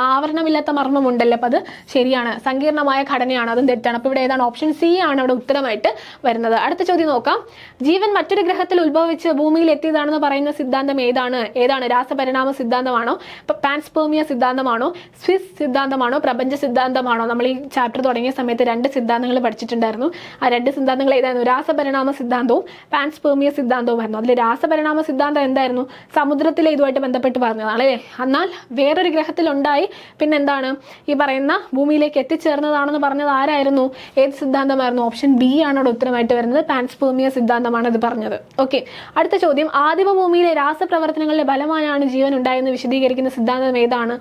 ആവരണമില്ലാത്ത മർമ്മം ഉണ്ടല്ലോ, അപ്പൊ അത് ശരിയാണ്. സങ്കീർണമായ ഘടനയാണ്, അതും തെറ്റാണ്. അപ്പൊ ഇവിടെ ഏതാണ്? ഓപ്ഷൻ സി ആണ് ഇവിടെ ഉത്തരമായിട്ട് വരുന്നത്. അടുത്ത ചോദ്യം നോക്കാം. ജീവൻ മറ്റൊരു ഗ്രഹത്തിൽ ഉത്ഭവിച്ച് ഭൂമിയിൽ എത്തിയതാണെന്ന് പറയുന്ന സിദ്ധാന്തം ഏതാണ്? രാസപരിണാമ സിദ്ധാന്തമാണോ, പാൻസ്പെർമിയ സിദ്ധാന്തമാണോ, സ്വിസ് സിദ്ധാന്തമാണോ, പ്രപഞ്ച സിദ്ധാന്തമാണോ? നമ്മൾ ഈ ചാപ്റ്റർ തുടങ്ങിയ സമയത്ത് 2 സിദ്ധാന്തങ്ങൾ പഠിച്ചിട്ടുണ്ടായിരുന്നു. ആ 2 സിദ്ധാന്തങ്ങൾ ഏതായിരുന്നു? രാസപരിണാമ സിദ്ധാന്തവും പാൻസ്പെർമിയ സിദ്ധാന്തവുമായിരുന്നു. അതിൽ രാസപരിണാമ സിദ്ധാന്തം എന്തായിരുന്നു? സമുദ്രത്തിലെ ഇതുമായിട്ട് ബന്ധപ്പെട്ട് പറഞ്ഞതാണ് അല്ലേ. എന്നാൽ വേറൊരു ഗ്രഹത്തിൽ ഉണ്ടായി പിന്നെ എന്താണ് ഈ പറയുന്ന ഭൂമിയിലേക്ക് എത്തിച്ചേർന്നതാണെന്ന് പറഞ്ഞത് ആരായിരുന്നു? ഏത് സിദ്ധാന്തമായിരുന്നു? ഓപ്ഷൻ ബി ആണ് അവിടെ ഉത്തരമായിട്ട് വരുന്നത്. പാൻസ്പെർമിയ സിദ്ധാന്തമാണ് ഇത് പറഞ്ഞത്. ഓക്കെ. അടുത്ത ചോദ്യം. ആദിമ ഭൂമിയിലെ രാസപ്രവർത്തനങ്ങളുടെ ഫലമായാണ് ജീവൻ ഉണ്ടായെന്ന് വിശദീകരിക്കുന്ന സിദ്ധാന്തം ഏതാണ്?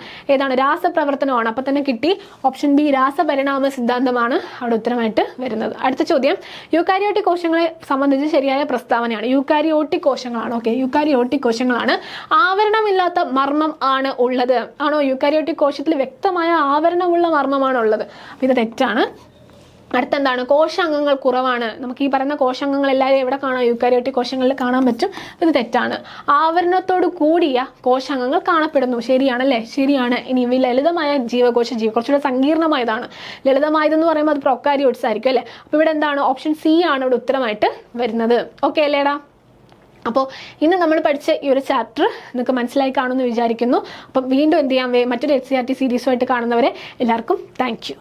രാസപ്രവർത്തനമാണ്. അപ്പൊ തന്നെ കിട്ടി. ഓപ്ഷൻ ബി, രാസപരിണാമ സിദ്ധാന്തമാണ് അവിടെ ഉത്തരമായിട്ട് വരുന്നത്. അടുത്ത ചോദ്യം. യൂക്കാരിയോട്ടിക് കോശങ്ങളെ സംബന്ധിച്ച് ശരിയായ പ്രസ്താവനയാണ്. യൂക്കാരിയോട്ടിക് കോശങ്ങളാണ്. ഓക്കെ, യൂക്കാരിയോട്ടിക് കോശങ്ങളാണ്. ആവരണമില്ലാത്ത മർമ്മം ആണ് ഉള്ളത് ആണോ? യൂക്കാരിയോട്ടിക് കോശത്തിൽ വ്യക്തമായ ആവരണമുള്ള മർമ്മമാണ് ഉള്ളത്. അപ്പൊ ഇത് തെറ്റാണ്. അടുത്തെന്താണ്? കോശാംഗങ്ങൾ കുറവാണ്. നമുക്ക് ഈ പറയുന്ന കോശാംഗങ്ങൾ എല്ലാവരും എവിടെ കാണാം? യൂക്കാരിയോട്ടിക് കോശങ്ങളിൽ കാണാൻ പറ്റും. ഇത് തെറ്റാണ്. ആവരണത്തോട് കൂടിയ കോശാംഗങ്ങൾ കാണപ്പെടുന്നു. ശരിയാണല്ലേ? ശരിയാണ്. ഇനി ലളിതമായ കുറച്ചുകൂടെ സങ്കീർണമായതാണ്. ലളിതമായതെന്ന് പറയുമ്പോൾ അത് പ്രൊക്കാരിയോട്സ് ആയിരിക്കും അല്ലേ. അപ്പൊ ഇവിടെ എന്താണ്? ഓപ്ഷൻ സി ആണ് ഇവിടെ ഉത്തരമായിട്ട് വരുന്നത്. ഓക്കെ അല്ലേടാ? അപ്പോൾ ഇന്ന് നമ്മൾ പഠിച്ച ഈ ഒരു ചാപ്റ്റർ നിങ്ങൾക്ക് മനസ്സിലായി കാണുമെന്ന് വിചാരിക്കുന്നു. അപ്പം വീണ്ടും എന്ത് ചെയ്യാം, മറ്റൊരു SCERT സീരീസുമായിട്ട് കാണുന്നവരെ എല്ലാവർക്കും താങ്ക് യു.